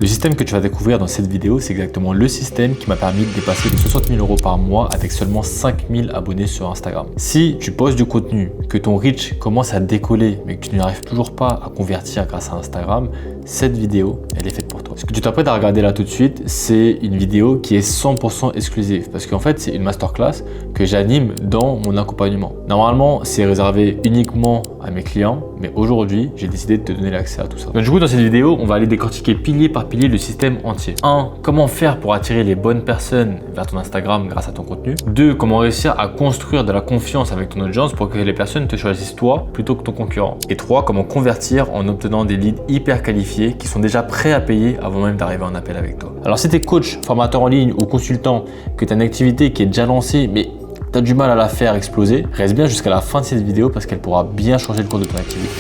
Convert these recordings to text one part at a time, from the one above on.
Le système que tu vas découvrir dans cette vidéo, c'est exactement le système qui m'a permis de dépasser les 60 000 € par mois avec seulement 5 000 abonnés sur Instagram. Si tu postes du contenu, que ton reach commence à décoller, mais que tu n'arrives toujours pas à convertir grâce à Instagram, cette vidéo, elle est faite pour toi. Ce que tu t'apprêtes à regarder là tout de suite, c'est une vidéo qui est 100% exclusive parce qu'en fait, c'est une masterclass que j'anime dans mon accompagnement. Normalement, c'est réservé uniquement à mes clients, mais aujourd'hui, j'ai décidé de te donner l'accès à tout ça. Donc du coup, dans cette vidéo, on va aller décortiquer pilier par pilier le système entier. 1. Comment faire pour attirer les bonnes personnes vers ton Instagram grâce à ton contenu. 2. Comment réussir à construire de la confiance avec ton audience pour que les personnes te choisissent toi plutôt que ton concurrent. Et 3. Comment convertir en obtenant des leads hyper qualifiés qui sont déjà prêts à payer avant même d'arriver en appel avec toi. Alors si tu es coach, formateur en ligne ou consultant, que tu as une activité qui est déjà lancée, mais tu as du mal à la faire exploser, reste bien jusqu'à la fin de cette vidéo parce qu'elle pourra bien changer le cours de ton activité.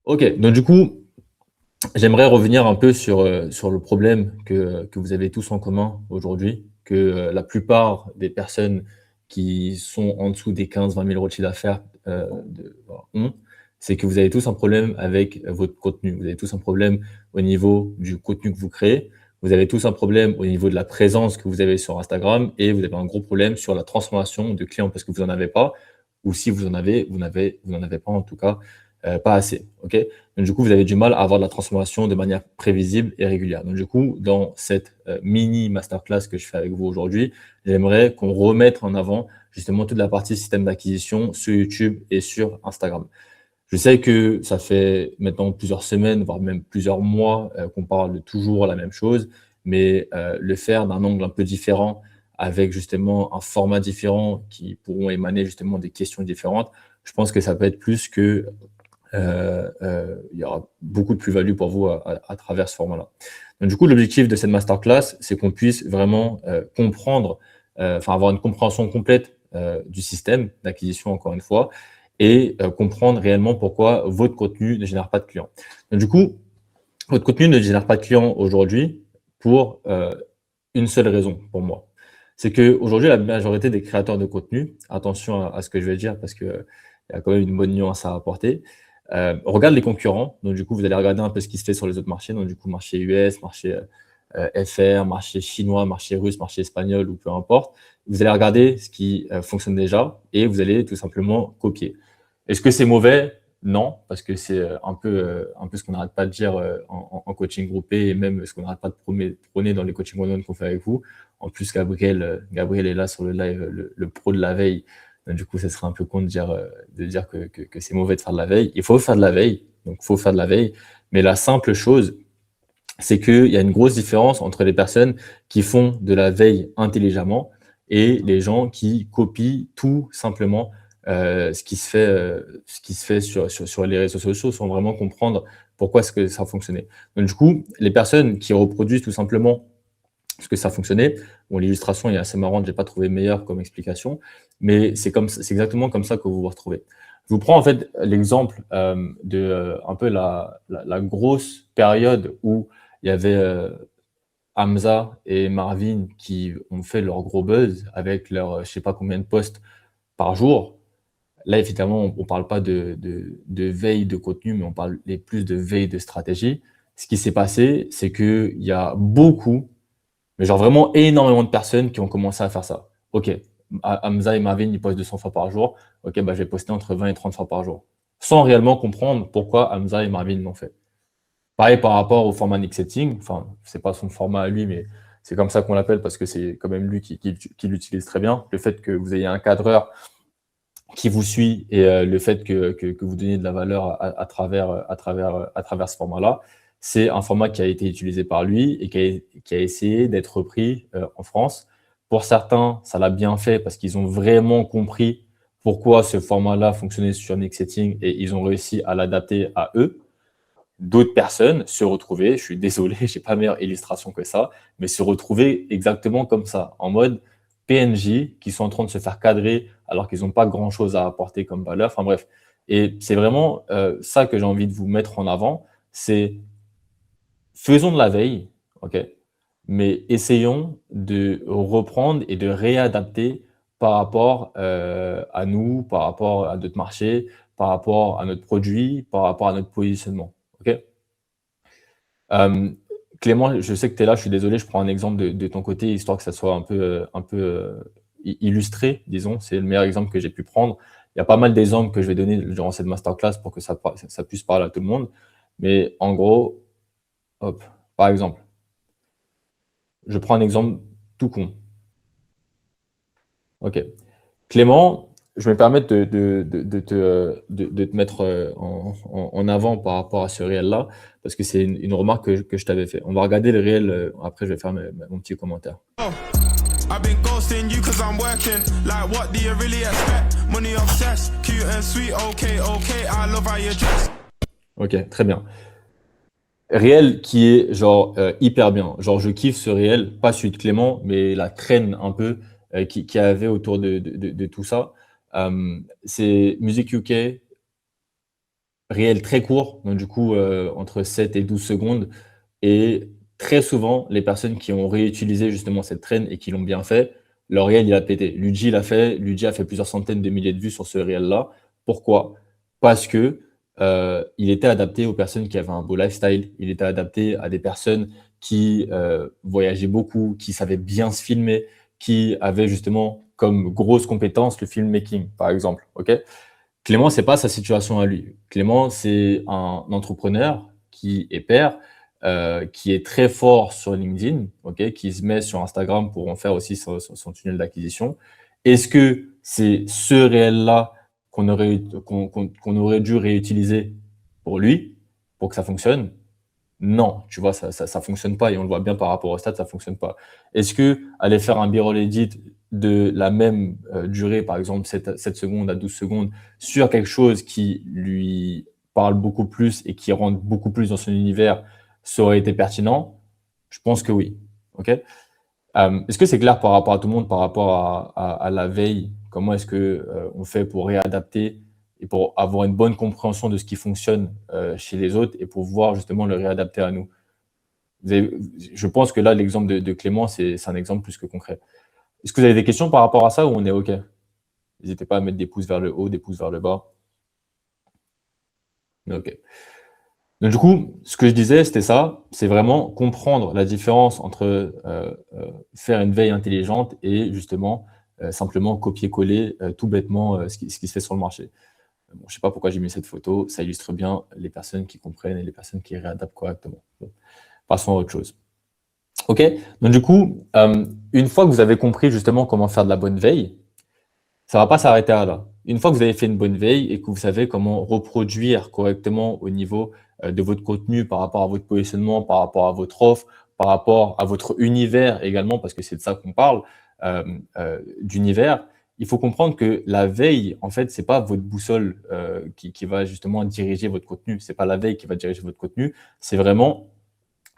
Ok, donc du coup, j'aimerais revenir un peu sur le problème que vous avez tous en commun aujourd'hui, que la plupart des personnes qui sont en dessous des 15-20 000 € de chiffre d'affaires ont, c'est que vous avez tous un problème avec votre contenu. Vous avez tous un problème au niveau du contenu que vous créez. Vous avez tous un problème au niveau de la présence que vous avez sur Instagram et vous avez un gros problème sur la transformation de clients parce que vous n'en avez pas, ou si vous en avez, vous n'en avez pas en tout cas pas assez. Ok. Donc, du coup, vous avez du mal à avoir de la transformation de manière prévisible et régulière. Donc, du coup, dans cette mini masterclass que je fais avec vous aujourd'hui, j'aimerais qu'on remette en avant justement toute la partie système d'acquisition sur YouTube et sur Instagram. Je sais que ça fait maintenant plusieurs semaines, voire même plusieurs mois qu'on parle de toujours la même chose, mais le faire d'un angle un peu différent, avec justement un format différent qui pourront émaner justement des questions différentes, je pense que ça peut être plus que il y aura beaucoup de plus-value pour vous à travers ce format-là. Donc, du coup, l'objectif de cette masterclass, c'est qu'on puisse vraiment comprendre, avoir une compréhension complète du système d'acquisition, encore une fois, et comprendre réellement pourquoi votre contenu ne génère pas de clients. Donc, du coup, votre contenu ne génère pas de clients aujourd'hui pour une seule raison, pour moi. C'est qu'aujourd'hui, la majorité des créateurs de contenu, attention à ce que je vais dire parce qu'il y a quand même une bonne nuance à apporter, regarde les concurrents. Donc, du coup, vous allez regarder un peu ce qui se fait sur les autres marchés. Donc, du coup, marché US, marché FR, marché chinois, marché russe, marché espagnol ou peu importe. Vous allez regarder ce qui fonctionne déjà et vous allez tout simplement copier. Est-ce que c'est mauvais? Non, parce que c'est un peu ce qu'on n'arrête pas de dire en coaching groupé et même ce qu'on n'arrête pas de prôner dans les coaching one-on-one qu'on fait avec vous. En plus, Gabriel est là sur le live, le pro de la veille. Donc, du coup, ça serait un peu con de dire que c'est mauvais de faire de la veille. Il faut faire de la veille, donc il faut faire de la veille. Mais la simple chose, c'est qu'il y a une grosse différence entre les personnes qui font de la veille intelligemment et les gens qui copient tout simplement ce qui se fait sur les réseaux sociaux sans vraiment comprendre pourquoi est-ce que ça fonctionnait. Donc du coup, les personnes qui reproduisent tout simplement ce que ça fonctionnait, bon, l'illustration est assez marrante, j'ai pas trouvé meilleure comme explication, mais c'est exactement comme ça que vous vous retrouvez. Je vous prends en fait l'exemple de un peu la grosse période où il y avait Hamza et Marvin qui ont fait leur gros buzz avec leur je sais pas combien de posts par jour. Là, évidemment, on ne parle pas de veille de contenu, mais on parle plus de veille de stratégie. Ce qui s'est passé, c'est qu'il y a beaucoup, mais genre vraiment énormément de personnes qui ont commencé à faire ça. Ok, Hamza et Marvin, ils postent 200 fois par jour. Ok, bah, je vais poster entre 20 et 30 fois par jour. Sans réellement comprendre pourquoi Hamza et Marvin l'ont fait. Pareil par rapport au format Nick Setting, enfin, c'est pas son format à lui, mais c'est comme ça qu'on l'appelle parce que c'est quand même lui qui l'utilise très bien. Le fait que vous ayez un cadreur qui vous suit et le fait que vous donniez de la valeur à travers ce format-là, c'est un format qui a été utilisé par lui et qui a essayé d'être repris en France. Pour certains, ça l'a bien fait parce qu'ils ont vraiment compris pourquoi ce format-là fonctionnait sur Nick Setting et ils ont réussi à l'adapter à eux. D'autres personnes se retrouvaient, je suis désolé, j'ai pas meilleure illustration que ça, mais se retrouver exactement comme ça, en mode PNJ qui sont en train de se faire cadrer alors qu'ils n'ont pas grand-chose à apporter comme valeur. Enfin bref, et c'est vraiment ça que j'ai envie de vous mettre en avant, c'est faisons de la veille, ok, mais essayons de reprendre et de réadapter par rapport à nous, par rapport à notre marché, par rapport à notre produit, par rapport à notre positionnement, ok. Euh, Clément, je sais que tu es là, je suis désolé, je prends un exemple de ton côté, histoire que ça soit un peu illustré, disons. C'est le meilleur exemple que j'ai pu prendre. Il y a pas mal d'exemples que je vais donner durant cette masterclass pour que ça puisse parler à tout le monde. Mais en gros, hop, par exemple, je prends un exemple tout con. Ok. Clément, je me permets de te mettre en avant par rapport à ce réel-là, parce que c'est une remarque que je t'avais fait. On va regarder le réel, après je vais faire mon petit commentaire. I've been ghosting you cause I'm working. Like, what do you really expect? Money obsessed, cute and sweet, okay, okay. I love how you dress. Ok, très bien. Réel qui est genre hyper bien. Genre, je kiffe ce réel, pas celui de Clément, mais la traîne un peu qui avait autour de tout ça. C'est Music UK, réel très court, donc du coup, entre 7 et 12 secondes. Et très souvent, les personnes qui ont réutilisé justement cette traîne et qui l'ont bien fait, leur réel, il a pété. Luigi l'a fait, Luigi a fait plusieurs centaines de milliers de vues sur ce réel-là. Pourquoi? Parce que il était adapté aux personnes qui avaient un beau lifestyle, il était adapté à des personnes qui voyageaient beaucoup, qui savaient bien se filmer, qui avaient justement comme grosse compétence le filmmaking, par exemple. Ok. Clément, c'est pas sa situation à lui. Clément, c'est un entrepreneur qui est père, qui est très fort sur LinkedIn, ok, qui se met sur Instagram pour en faire aussi son tunnel d'acquisition. Est-ce que c'est ce réel-là qu'on aurait dû réutiliser pour lui, pour que ça fonctionne? Non, tu vois, ça fonctionne pas et on le voit bien par rapport au stade, ça fonctionne pas. Est-ce que aller faire un B-roll edit de la même durée, par exemple 7 secondes à 12 secondes, sur quelque chose qui lui parle beaucoup plus et qui rentre beaucoup plus dans son univers, ça aurait été pertinent? Je pense que oui. Ok. Est-ce que c'est clair par rapport à tout le monde, par rapport à la veille? Comment est-ce que on fait pour réadapter et pour avoir une bonne compréhension de ce qui fonctionne chez les autres et pour pouvoir justement le réadapter à nous? Je pense que là, l'exemple de Clément, c'est un exemple plus que concret. Est-ce que vous avez des questions par rapport à ça ou on est OK? N'hésitez pas à mettre des pouces vers le haut, des pouces vers le bas. OK. Donc, du coup, ce que je disais, c'était ça, c'est vraiment comprendre la différence entre faire une veille intelligente et justement simplement copier-coller tout bêtement ce qui se fait sur le marché. Bon, je ne sais pas pourquoi j'ai mis cette photo, ça illustre bien les personnes qui comprennent et les personnes qui réadaptent correctement. Bon, passons à autre chose. OK? Donc du coup, une fois que vous avez compris justement comment faire de la bonne veille, ça va pas s'arrêter à là. Une fois que vous avez fait une bonne veille et que vous savez comment reproduire correctement au niveau de votre contenu par rapport à votre positionnement, par rapport à votre offre, par rapport à votre univers également, parce que c'est de ça qu'on parle, d'univers, il faut comprendre que la veille, en fait, c'est pas votre boussole qui va justement diriger votre contenu. C'est pas la veille qui va diriger votre contenu. C'est vraiment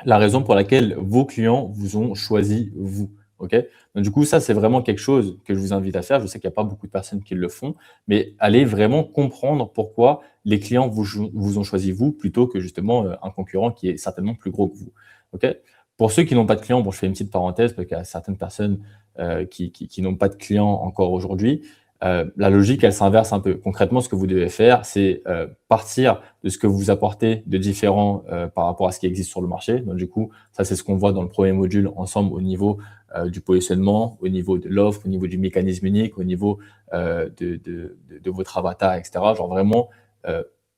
la raison pour laquelle vos clients vous ont choisi vous. Ok. Donc, du coup, ça, c'est vraiment quelque chose que je vous invite à faire. Je sais qu'il n'y a pas beaucoup de personnes qui le font, mais allez vraiment comprendre pourquoi les clients vous ont choisi vous plutôt que justement un concurrent qui est certainement plus gros que vous. Ok. Pour ceux qui n'ont pas de clients, bon, je fais une petite parenthèse parce qu'il y a certaines personnes qui n'ont pas de clients encore aujourd'hui. La logique, elle s'inverse un peu. Concrètement, ce que vous devez faire, c'est partir de ce que vous apportez de différent par rapport à ce qui existe sur le marché. Donc, du coup, ça, c'est ce qu'on voit dans le premier module ensemble au niveau du positionnement, au niveau de l'offre, au niveau du mécanisme unique, au niveau de votre avatar, etc. Genre vraiment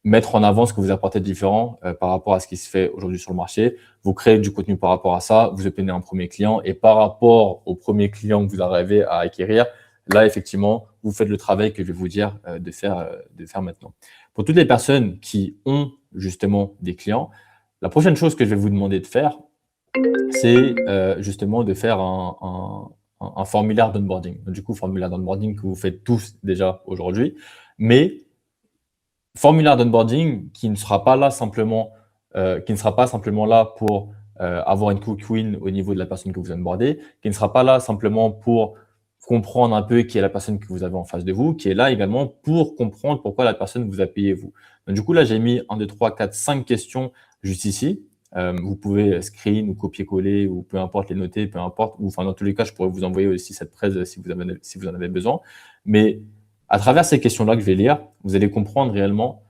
mettre en avant ce que vous apportez de différent par rapport à ce qui se fait aujourd'hui sur le marché. Vous créez du contenu par rapport à ça, vous obtenez un premier client et par rapport au premier client que vous arrivez à acquérir, là, effectivement, vous faites le travail que je vais vous dire de faire maintenant. Pour toutes les personnes qui ont justement des clients, la prochaine chose que je vais vous demander de faire, c'est justement de faire un formulaire d'onboarding. Du coup, formulaire d'onboarding que vous faites tous déjà aujourd'hui, mais formulaire d'onboarding qui ne sera pas là simplement, qui ne sera pas simplement là pour avoir une quick win au niveau de la personne que vous onboardez, qui ne sera pas là simplement pour comprendre un peu qui est la personne que vous avez en face de vous, qui est là également pour comprendre pourquoi la personne vous a payé vous. Donc, du coup, là, j'ai mis 1, 2, 3, 4, 5 questions juste ici. Vous pouvez screen ou copier-coller ou peu importe les noter, peu importe. Ou, enfin, dans tous les cas, je pourrais vous envoyer aussi cette presse si vous en avez besoin. Mais à travers ces questions-là que je vais lire, vous allez comprendre réellement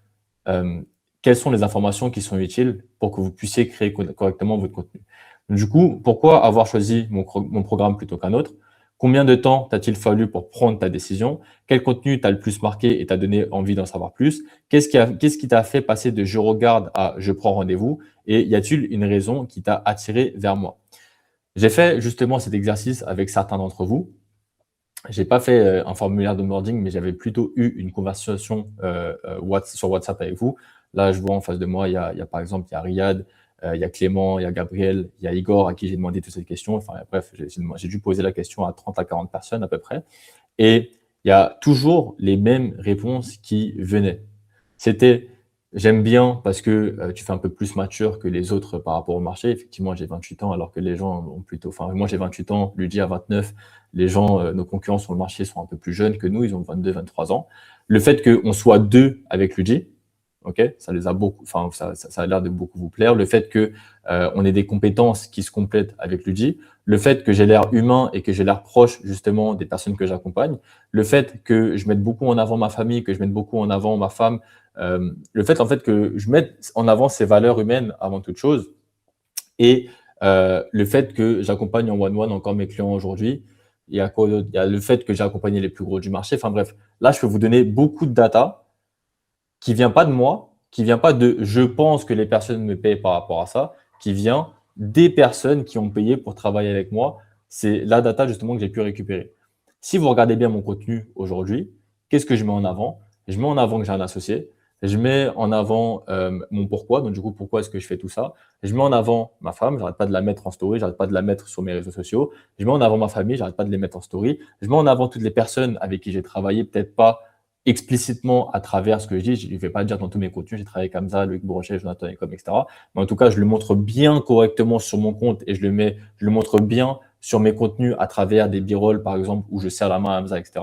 quelles sont les informations qui sont utiles pour que vous puissiez créer correctement votre contenu. Du coup, pourquoi avoir choisi mon programme plutôt qu'un autre? Combien de temps t'a-t-il fallu pour prendre ta décision? Quel contenu t'a le plus marqué et t'a donné envie d'en savoir plus? Qu'est-ce qui t'a fait passer de je regarde à je prends rendez-vous? Et y a-t-il une raison qui t'a attiré vers moi? J'ai fait justement cet exercice avec certains d'entre vous. J'ai pas fait un formulaire d'onboarding, mais j'avais plutôt eu une conversation sur WhatsApp avec vous. Là, je vois en face de moi, il y a par exemple, il y a Riyad, il y a Clément, il y a Gabriel, il y a Igor à qui j'ai demandé toutes ces questions. Enfin, bref, j'ai dû poser la question à 30 à 40 personnes à peu près. Et il y a toujours les mêmes réponses qui venaient. C'était j'aime bien parce que tu fais un peu plus mature que les autres par rapport au marché. Effectivement, j'ai 28 ans alors que les gens ont plutôt. Enfin, moi j'ai 28 ans, Luigi a 29. Les gens, nos concurrents sur le marché sont un peu plus jeunes que nous, ils ont 22, 23 ans. Le fait qu'on soit deux avec Luigi, ok, ça les a beaucoup, enfin, ça a l'air de beaucoup vous plaire. Le fait que on ait des compétences qui se complètent avec Luigi, le fait que j'ai l'air humain et que j'ai l'air proche justement des personnes que j'accompagne, le fait que je mette beaucoup en avant ma famille, que je mette beaucoup en avant ma femme, le fait en fait que je mette en avant ces valeurs humaines avant toute chose, et le fait que j'accompagne en one-one encore mes clients aujourd'hui. Il y a quoi d'autre? Il y a le fait que j'ai accompagné les plus gros du marché. Enfin bref, là, je peux vous donner beaucoup de data qui vient pas de moi, qui vient pas de je pense que les personnes me payent par rapport à ça, qui vient des personnes qui ont payé pour travailler avec moi. C'est la data justement que j'ai pu récupérer. Si vous regardez bien mon contenu aujourd'hui, qu'est-ce que je mets en avant? Je mets en avant que j'ai un associé. Je mets en avant mon pourquoi. Donc, du coup, pourquoi est-ce que je fais tout ça? Je mets en avant ma femme. J'arrête pas de la mettre en story. J'arrête pas de la mettre sur mes réseaux sociaux. Je mets en avant ma famille. J'arrête pas de les mettre en story. Je mets en avant toutes les personnes avec qui j'ai travaillé, peut-être pas explicitement à travers ce que je dis. Je ne vais pas dire dans tous mes contenus. J'ai travaillé comme ça, Luc Brochet, Jonathan Ecom, etc. Mais en tout cas, je le montre bien correctement sur mon compte et je le montre bien sur mes contenus à travers des b-rolls, par exemple, où je serre la main à Hamza, etc.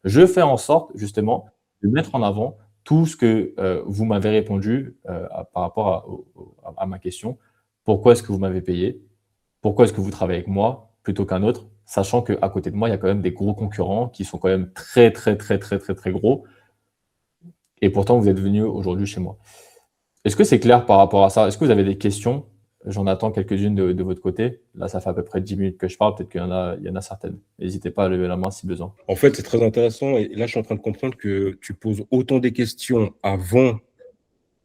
Je fais en sorte, justement, de mettre en avant tout ce que vous m'avez répondu par rapport à ma question. Pourquoi est-ce que vous m'avez payé? Pourquoi est-ce que vous travaillez avec moi plutôt qu'un autre? Sachant qu'à côté de moi, il y a quand même des gros concurrents qui sont quand même très, très, très, très, très, très gros. Et pourtant, vous êtes venu aujourd'hui chez moi. Est-ce que c'est clair par rapport à ça? Est-ce que vous avez des questions? J'en attends quelques-unes de votre côté. Là, ça fait à peu près 10 minutes que je parle. Peut-être qu'il y en a certaines. N'hésitez pas à lever la main si besoin. En fait, c'est très intéressant. Et là, je suis en train de comprendre que tu poses autant des questions avant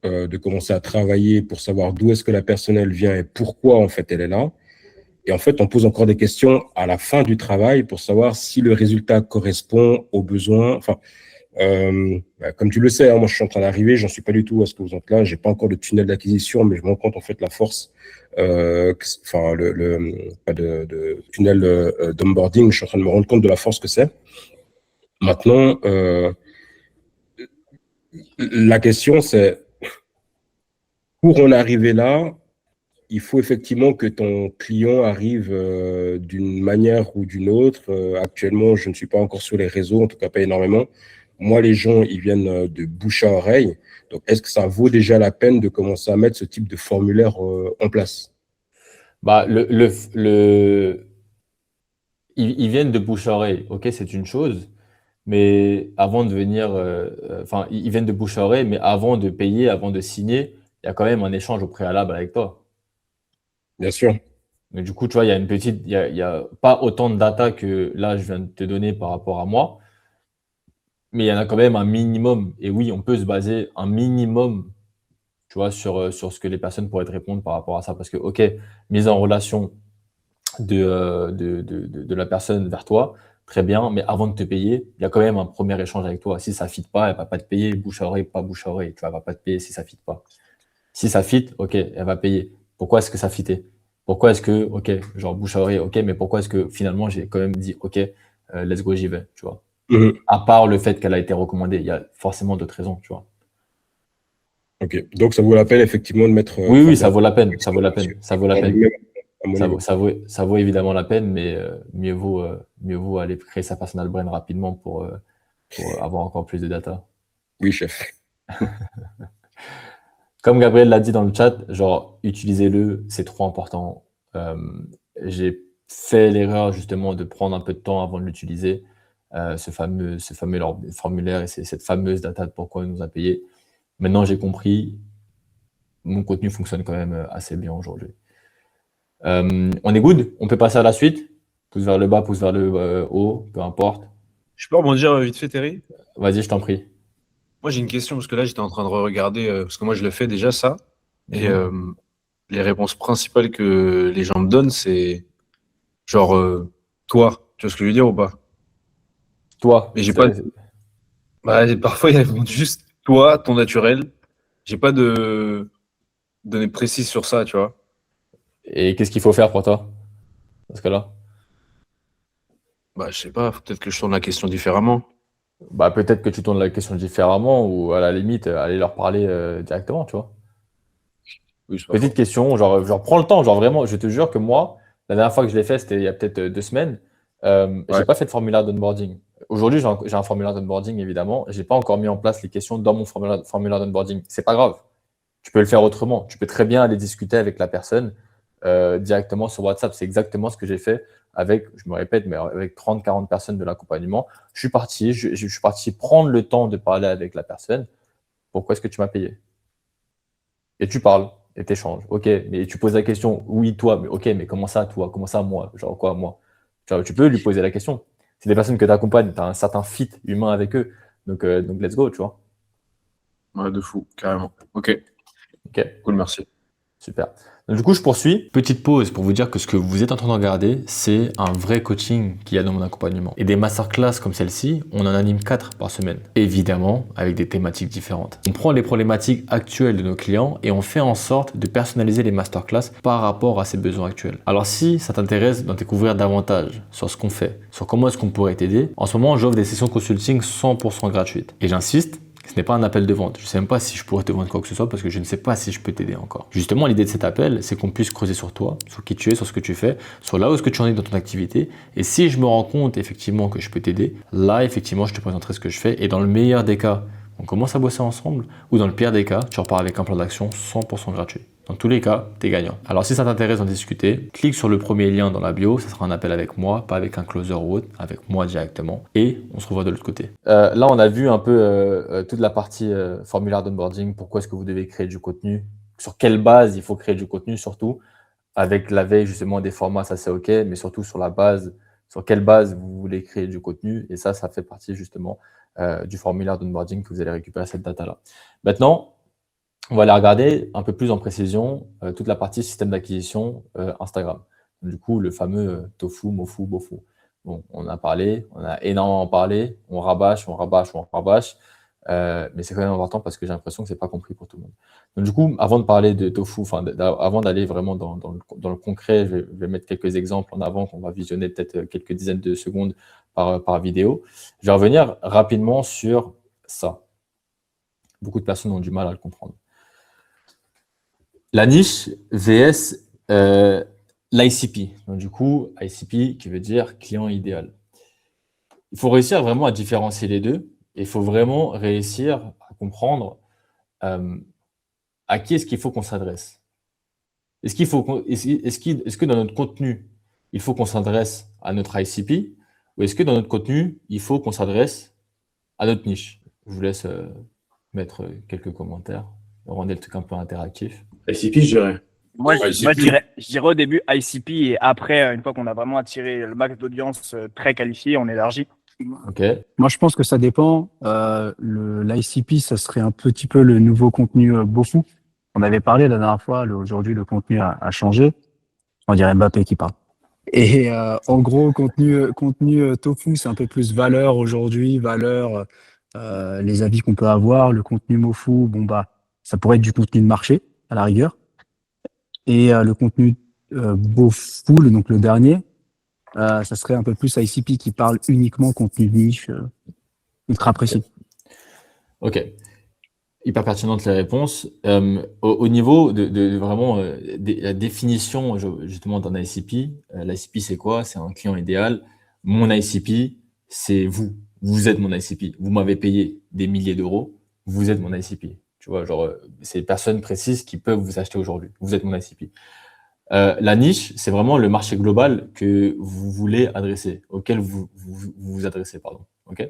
de commencer à travailler pour savoir d'où est-ce que la personne elle vient et pourquoi en fait elle est là. Et en fait, on pose encore des questions à la fin du travail pour savoir si le résultat correspond aux besoins. Enfin, comme tu le sais, hein, moi je suis en train d'arriver, j'en suis pas du tout à ce que vous êtes là. J'ai pas encore de tunnel d'acquisition, mais je me rends compte en fait la force, enfin pas de tunnel d'onboarding. Je suis en train de me rendre compte de la force que c'est. Maintenant, la question c'est pour en arriver là. Il faut effectivement que ton client arrive d'une manière ou d'une autre. Actuellement, je ne suis pas encore sur les réseaux, en tout cas pas énormément. Moi, les gens, ils viennent de bouche à oreille. Donc, est-ce que ça vaut déjà la peine de commencer à mettre ce type de formulaire en place? Bah, ils viennent de bouche à oreille. Ok, c'est une chose. Mais avant de venir, enfin, ils viennent de bouche à oreille, mais avant de payer, avant de signer, il y a quand même un échange au préalable avec toi. Bien sûr. Mais du coup, tu vois, il y a pas autant de data que là, je viens de te donner par rapport à moi, mais il y en a quand même un minimum. Et oui, on peut se baser un minimum, tu vois, sur ce que les personnes pourraient te répondre par rapport à ça. Parce que, ok, mise en relation de la personne vers toi, très bien, mais avant de te payer, il y a quand même un premier échange avec toi. Si ça ne fit pas, elle ne va pas te payer bouche à oreille, pas bouche à oreille. Tu vois, elle ne va pas te payer si ça ne fit pas. Si ça fit, ok, elle va payer. Pourquoi est-ce que ça fitait? Pourquoi est-ce que, ok, genre bouche à oreille, ok, mais pourquoi est-ce que finalement j'ai quand même dit, ok, let's go, j'y vais, tu vois. À part le fait qu'elle a été recommandée, il y a forcément d'autres raisons, tu vois. Ok, donc ça vaut la peine effectivement de mettre. Oui, ça vaut la peine, ça vaut la peine, ça vaut la peine. Ça vaut évidemment la peine, mais mieux vaut aller créer sa personal brand rapidement pour avoir encore plus de data. Oui, chef. Comme Gabriel l'a dit dans le chat, genre, utilisez-le, c'est trop important. J'ai fait l'erreur justement de prendre un peu de temps avant de l'utiliser, ce fameux formulaire et cette fameuse data de pourquoi il nous a payé. Maintenant, j'ai compris, mon contenu fonctionne quand même assez bien aujourd'hui. On est good? On peut passer à la suite? Pouce vers le bas, pouce vers le haut, peu importe. Je peux rebondir vite fait, Terry? Vas-y, je t'en prie. Moi, j'ai une question parce que là, j'étais en train de regarder, parce que moi, je le fais déjà ça. Et les réponses principales que les gens me donnent, c'est genre toi. Tu vois ce que je veux dire ou pas? Toi, Mais j'ai pas. Bah, parfois, ils répondent juste toi, ton naturel. J'ai pas de données précises sur ça, tu vois. et qu'est-ce qu'il faut faire pour toi dans ce cas-là? Bah, je sais pas, faut peut-être que je tourne la question différemment. Bah, peut-être que tu tournes la question différemment ou à la limite, aller leur parler directement, tu vois. Oui, c'est pas Petite faux. question, genre prends le temps, genre vraiment, je te jure que moi, la dernière fois que je l'ai fait, c'était il y a peut-être 2 semaines. J'ai Ouais. pas fait de formulaire d'onboarding. Aujourd'hui, j'ai un formulaire d'onboarding, évidemment. J'ai pas encore mis en place les questions dans mon formulaire d'onboarding. C'est pas grave. Tu peux le faire autrement. Tu peux très bien aller discuter avec la personne directement sur WhatsApp. C'est exactement ce que j'ai fait avec, je me répète, mais avec 30-40 personnes de l'accompagnement. Je suis parti prendre le temps de parler avec la personne. Pourquoi est-ce que tu m'as payé? Et tu parles et tu échanges. Ok, mais tu poses la question, oui, toi, mais ok, mais comment ça, toi? Comment ça, moi? Genre quoi, moi? Tu peux lui poser la question. C'est des personnes que tu accompagnes, tu as un certain fit humain avec eux. Donc let's go, tu vois. Ouais, de fou, carrément. Ok, Ok. cool, merci. Super. Donc, du coup, je poursuis. Petite pause pour vous dire que ce que vous êtes en train de regarder, c'est un vrai coaching qu'il y a dans mon accompagnement. Et des masterclass comme celle-ci, on en anime 4 par semaine. Évidemment, avec des thématiques différentes. On prend les problématiques actuelles de nos clients et on fait en sorte de personnaliser les masterclass par rapport à ses besoins actuels. Alors, si ça t'intéresse d'en découvrir davantage sur ce qu'on fait, sur comment est-ce qu'on pourrait t'aider, en ce moment, j'offre des sessions consulting 100% gratuites. Et j'insiste, ce n'est pas un appel de vente. Je ne sais même pas si je pourrais te vendre quoi que ce soit parce que je ne sais pas si je peux t'aider encore. Justement, l'idée de cet appel, c'est qu'on puisse creuser sur toi, sur qui tu es, sur ce que tu fais, sur là où est-ce que tu en es dans ton activité. Et si je me rends compte effectivement que je peux t'aider, là, effectivement, je te présenterai ce que je fais. Et dans le meilleur des cas, on commence à bosser ensemble. Ou dans le pire des cas, tu repars avec un plan d'action 100% gratuit. Dans tous les cas, tu es gagnant. Alors si ça t'intéresse d'en discuter, clique sur le premier lien dans la bio, ça sera un appel avec moi, pas avec un closer ou autre, avec moi directement. Et on se revoit de l'autre côté. Là, on a vu un peu toute la partie formulaire d'onboarding, pourquoi est-ce que vous devez créer du contenu, sur quelle base il faut créer du contenu surtout, avec la veille justement des formats, ça c'est ok, mais surtout sur la base, sur quelle base vous voulez créer du contenu, et ça fait partie justement du formulaire d'onboarding que vous allez récupérer cette data-là. Maintenant, on va aller regarder un peu plus en précision toute la partie système d'acquisition Instagram. Du coup, le fameux tofu, mofu, bofu. Bon, on a parlé, on a énormément parlé, on rabâche, mais c'est quand même important parce que j'ai l'impression que c'est pas compris pour tout le monde. Donc du coup, avant de parler de tofu, avant d'aller vraiment dans le concret, je vais mettre quelques exemples en avant qu'on va visionner peut-être quelques dizaines de secondes par vidéo. Je vais revenir rapidement sur ça. Beaucoup de personnes ont du mal à le comprendre. La niche vs l'ICP. Donc, du coup, ICP qui veut dire client idéal. Il faut réussir vraiment à différencier les deux. Et il faut vraiment réussir à comprendre à qui est-ce qu'il faut qu'on s'adresse. Est-ce que dans notre contenu, il faut qu'on s'adresse à notre ICP ou est-ce que dans notre contenu, il faut qu'on s'adresse à notre niche? Je vous laisse mettre quelques commentaires. Rendez le truc un peu interactif. ICP, je dirais. Moi, Ouais, je dirais au début ICP et après, une fois qu'on a vraiment attiré le max d'audience très qualifié, on élargit. Ok. Moi, je pense que ça dépend. L'ICP, ça serait un petit peu le nouveau contenu Bofu. On avait parlé la dernière fois. Aujourd'hui, le contenu a changé. On dirait Mbappé qui parle. Et en gros, contenu Tofu, c'est un peu plus valeur aujourd'hui, valeur, les avis qu'on peut avoir. Le contenu Mofu, bon bah, ça pourrait être du contenu de marché à la rigueur. Et le contenu Bofu, donc le dernier, ça serait un peu plus ICP qui parle uniquement contenu niche, ultra précis. Ok. Hyper pertinente les réponses. Au niveau de vraiment la définition justement d'un ICP, l'ICP c'est quoi? C'est un client idéal. Mon ICP, c'est vous. Vous êtes mon ICP. Vous m'avez payé des milliers d'euros. Vous êtes mon ICP. Tu vois, genre, c'est des personnes précises qui peuvent vous acheter aujourd'hui. Vous êtes mon ICP. La niche, c'est vraiment le marché global que vous voulez adresser, auquel vous adressez, pardon. Ok.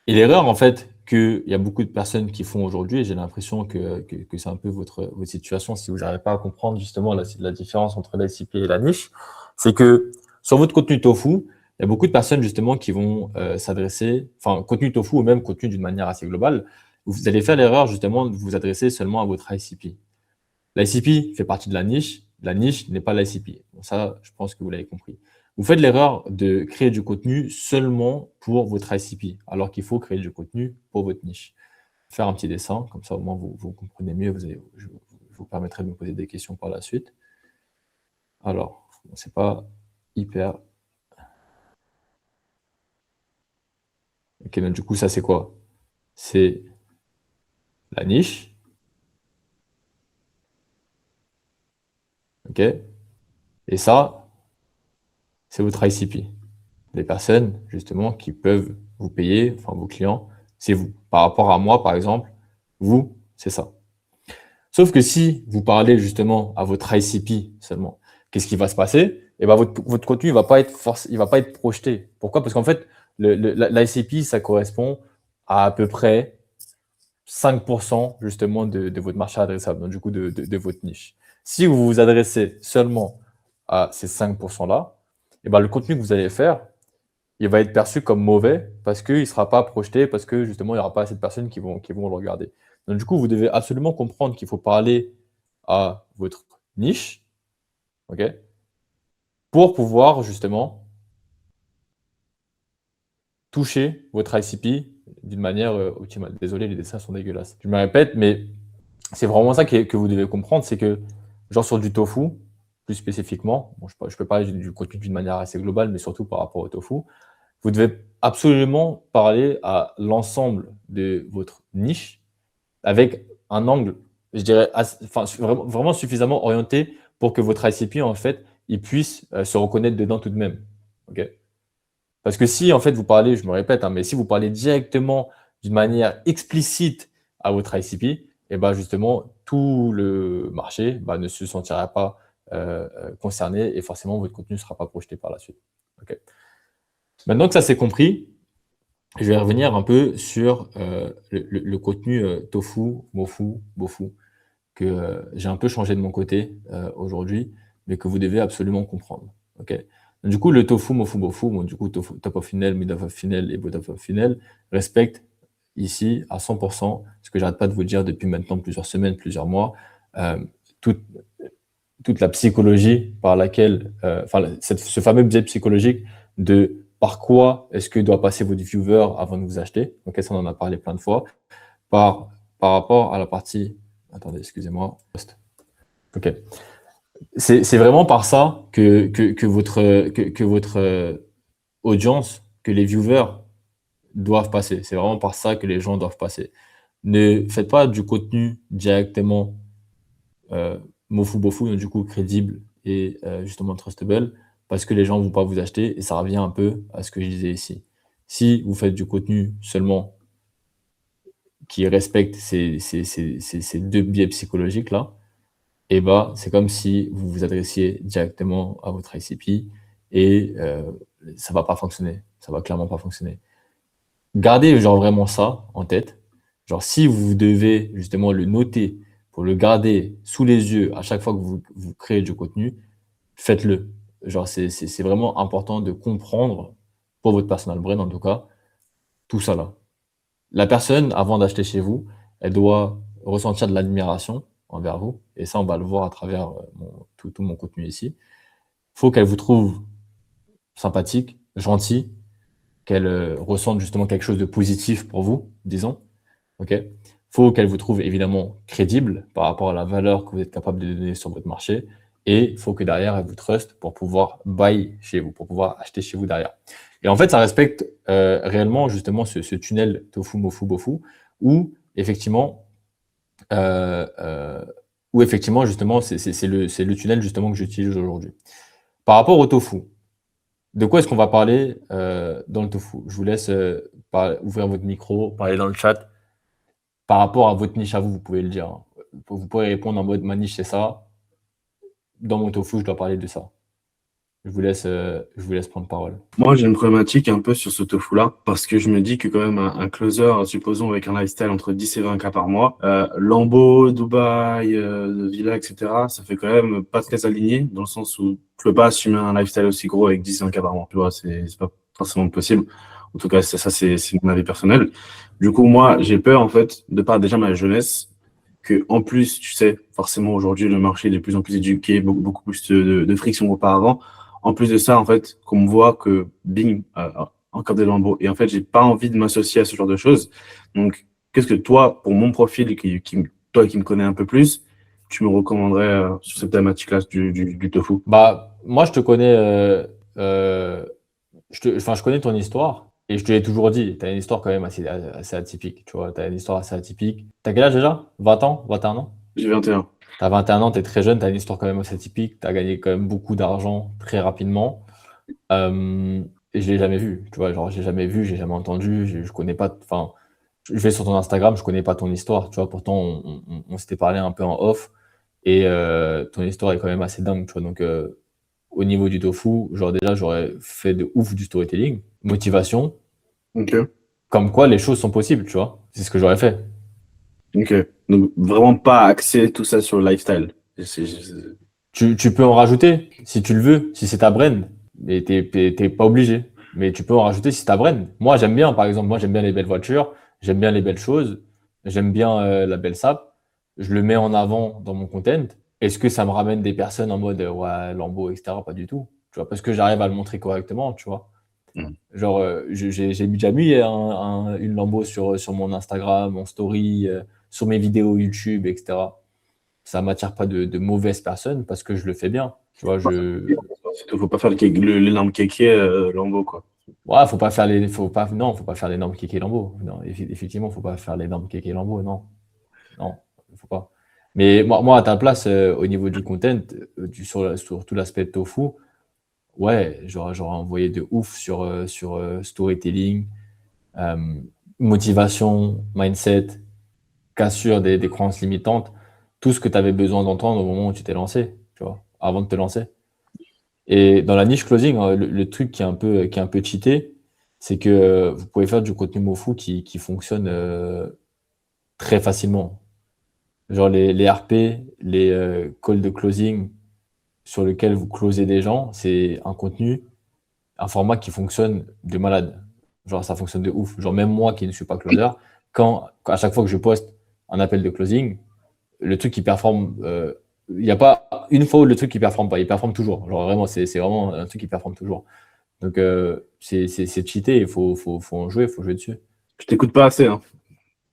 Et l'erreur, en fait, qu'il y a beaucoup de personnes qui font aujourd'hui, et j'ai l'impression que c'est un peu votre situation, si vous n'arrivez pas à comprendre justement la différence entre l'ICP et la niche, c'est que sur votre contenu tofu, il y a beaucoup de personnes justement qui vont s'adresser, enfin, contenu tofu ou même contenu d'une manière assez globale, vous allez faire l'erreur justement de vous adresser seulement à votre ICP. L'ICP fait partie de la niche n'est pas l'ICP. Bon, ça, je pense que vous l'avez compris. Vous faites l'erreur de créer du contenu seulement pour votre ICP, alors qu'il faut créer du contenu pour votre niche. Faire un petit dessin, comme ça au moins vous comprenez mieux, je vous permettrai de me poser des questions par la suite. Alors, c'est pas hyper... Ok, donc du coup, ça c'est quoi? C'est la niche. Ok? Et ça, c'est votre ICP. Les personnes, justement, qui peuvent vous payer, enfin vos clients, c'est vous. Par rapport à moi, par exemple, vous, c'est ça. Sauf que si vous parlez justement à votre ICP seulement, qu'est-ce qui va se passer? Eh ben, votre contenu, il va pas être projeté. Pourquoi? Parce qu'en fait, l'ICP, ça correspond à peu près 5% justement de votre marché adressable, donc du coup de votre niche. Si vous vous adressez seulement à ces 5%-là, eh ben, le contenu que vous allez faire, il va être perçu comme mauvais parce qu'il ne sera pas projeté, parce que justement, il n'y aura pas assez de personnes qui vont le regarder. Donc, du coup, vous devez absolument comprendre qu'il faut parler à votre niche, ok, pour pouvoir justement toucher votre ICP d'une manière optimale. Désolé, les dessins sont dégueulasses. Je me répète, mais c'est vraiment ça que vous devez comprendre, c'est que, genre sur du tofu, plus spécifiquement, bon, je peux parler du contenu d'une manière assez globale, mais surtout par rapport au tofu, vous devez absolument parler à l'ensemble de votre niche avec un angle, je dirais, vraiment suffisamment orienté pour que votre ICP, en fait, il puisse se reconnaître dedans tout de même. Okay, parce que si, en fait, vous parlez, je me répète, hein, mais si vous parlez directement d'une manière explicite à votre ICP, et ben justement, tout le marché ne se sentira pas concerné et forcément, votre contenu ne sera pas projeté par la suite. Okay. Maintenant que ça c'est compris, je vais revenir un peu sur le contenu tofu, mofu, bofu, que j'ai un peu changé de mon côté aujourd'hui, mais que vous devez absolument comprendre. Okay, donc, du coup, le tofu, mofu, bofu, bon, du coup, top of funnel, mid of funnel et bottom of funnel respectent ici à 100% ce que j'arrête pas de vous dire depuis maintenant plusieurs semaines, plusieurs mois, toute la psychologie par laquelle, ce fameux biais psychologique de par quoi est-ce que doit passer votre viewer avant de vous acheter. Donc, ça, on en a parlé plein de fois. Par rapport à la partie... Attendez, excusez-moi. OK. C'est vraiment par ça que votre audience, que les viewers doivent passer. C'est vraiment par ça que les gens doivent passer. Ne faites pas du contenu directement mofu bofu, donc du coup crédible et justement trustable, parce que les gens ne vont pas vous acheter, et ça revient un peu à ce que je disais ici. Si vous faites du contenu seulement qui respecte ces deux biais psychologiques-là, et bah, c'est comme si vous vous adressiez directement à votre ICP, et ça va pas fonctionner. Ça va clairement pas fonctionner. Gardez genre vraiment ça en tête. Genre, si vous devez justement le noter pour le garder sous les yeux à chaque fois que vous créez du contenu, faites-le. Genre, c'est vraiment important de comprendre, pour votre personal brand en tout cas, tout ça là. La personne, avant d'acheter chez vous, elle doit ressentir de l'admiration envers vous. Et ça, on va le voir à travers tout mon contenu ici. Il faut qu'elle vous trouve sympathique, gentil, qu'elle ressente justement quelque chose de positif pour vous, disons. Okay, faut qu'elle vous trouve évidemment crédible par rapport à la valeur que vous êtes capable de donner sur votre marché. Et il faut que derrière, elle vous trust pour pouvoir buy chez vous, pour pouvoir acheter chez vous derrière. Et en fait, ça respecte réellement justement ce tunnel tofu, mofu, bofu, où effectivement, justement, c'est le tunnel justement que j'utilise aujourd'hui. Par rapport au tofu, de quoi est-ce qu'on va parler dans le tofu? Je vous laisse ouvrir votre micro, parler dans le chat. Par rapport à votre niche à vous, vous pouvez le dire. Vous pourrez répondre en mode ma niche c'est ça. Dans mon tofu, je dois parler de ça. je vous laisse prendre parole. Moi, j'ai une problématique un peu sur ce tofu-là, parce que je me dis que quand même un closer, supposons avec un lifestyle entre 10 et 20 k par mois, Lambeau, Dubaï, Villa, etc., ça fait quand même pas très aligné, dans le sens où tu peux pas assumer un lifestyle aussi gros avec 10 et 20 k par mois, tu vois, c'est pas forcément possible. En tout cas, c'est mon avis personnel. Du coup, moi, j'ai peur, en fait, de par déjà ma jeunesse, que en plus, tu sais, forcément, aujourd'hui, le marché est de plus en plus éduqué, beaucoup plus de friction qu'auparavant. En plus de ça, en fait, qu'on me voit que Bing a encore des lambeaux. Et en fait, j'ai pas envie de m'associer à ce genre de choses. Donc, qu'est-ce que toi, pour mon profil, toi qui me connais un peu plus, tu me recommanderais sur cette thématique-là du tofu? Bah, moi, je te connais, je connais ton histoire et je te l'ai toujours dit, tu as une histoire quand même assez atypique, tu vois, tu as une histoire assez atypique. Tu as quel âge déjà? 20 ans? 21 ans? J'ai 21. Tu as 21 ans, tu es très jeune, tu as une histoire quand même assez atypique, tu as gagné quand même beaucoup d'argent très rapidement. Et je l'ai jamais vu, tu vois, genre, j'ai jamais vu, j'ai jamais entendu, je connais pas, enfin, je vais sur ton Instagram, je connais pas ton histoire, tu vois, pourtant, on s'était parlé un peu en off et ton histoire est quand même assez dingue, tu vois, donc au niveau du tofu, genre déjà, j'aurais fait de ouf du storytelling, motivation, Ok. comme quoi les choses sont possibles, tu vois, c'est ce que j'aurais fait. Ok. Donc, vraiment pas axer tout ça sur le lifestyle. Tu peux en rajouter si tu le veux, si c'est ta brand, mais t'es pas obligé. Mais tu peux en rajouter si c'est ta brand. Moi, j'aime bien, par exemple, moi, j'aime bien les belles voitures, j'aime bien les belles choses, j'aime bien la belle sap. Je le mets en avant dans mon content. Est-ce que ça me ramène des personnes en mode ouais, Lambo, etc. Pas du tout. Tu vois, parce que j'arrive à le montrer correctement, tu vois. Mm. Genre, j'ai déjà mis une Lambo sur mon Instagram, mon story, sur mes vidéos YouTube, etc. Ça m'attire pas de mauvaises personnes parce que je le fais bien. Tu vois, Faut pas faire l'énorme kéké Lambeau, quoi. ouais, faut pas faire les normes kéké Lambo. Non, effectivement, faut pas faire les normes kéké Lambo, non. Non, faut pas. Mais moi à ta place, au niveau du content, sur tout l'aspect tofu, ouais, j'aurais envoyé de ouf sur storytelling, euh, motivation, mindset, cassure des croyances limitantes, tout ce que tu avais besoin d'entendre au moment où tu t'es lancé, tu vois, avant de te lancer. Et dans la niche closing, le truc qui est un peu cheaté, c'est que vous pouvez faire du contenu MoFu qui fonctionne très facilement. Genre les RP, les calls de closing sur lesquels vous closez des gens, c'est un contenu, un format qui fonctionne de malade. Genre ça fonctionne de ouf. Genre même moi qui ne suis pas closer, à chaque fois que je poste un appel de closing, le truc qui performe, il n'y a pas une fois où le truc qui performe pas, il performe toujours. Genre vraiment, c'est vraiment un truc qui performe toujours. Donc c'est cheaté, il faut en jouer, il faut jouer dessus. Je t'écoute pas assez, hein.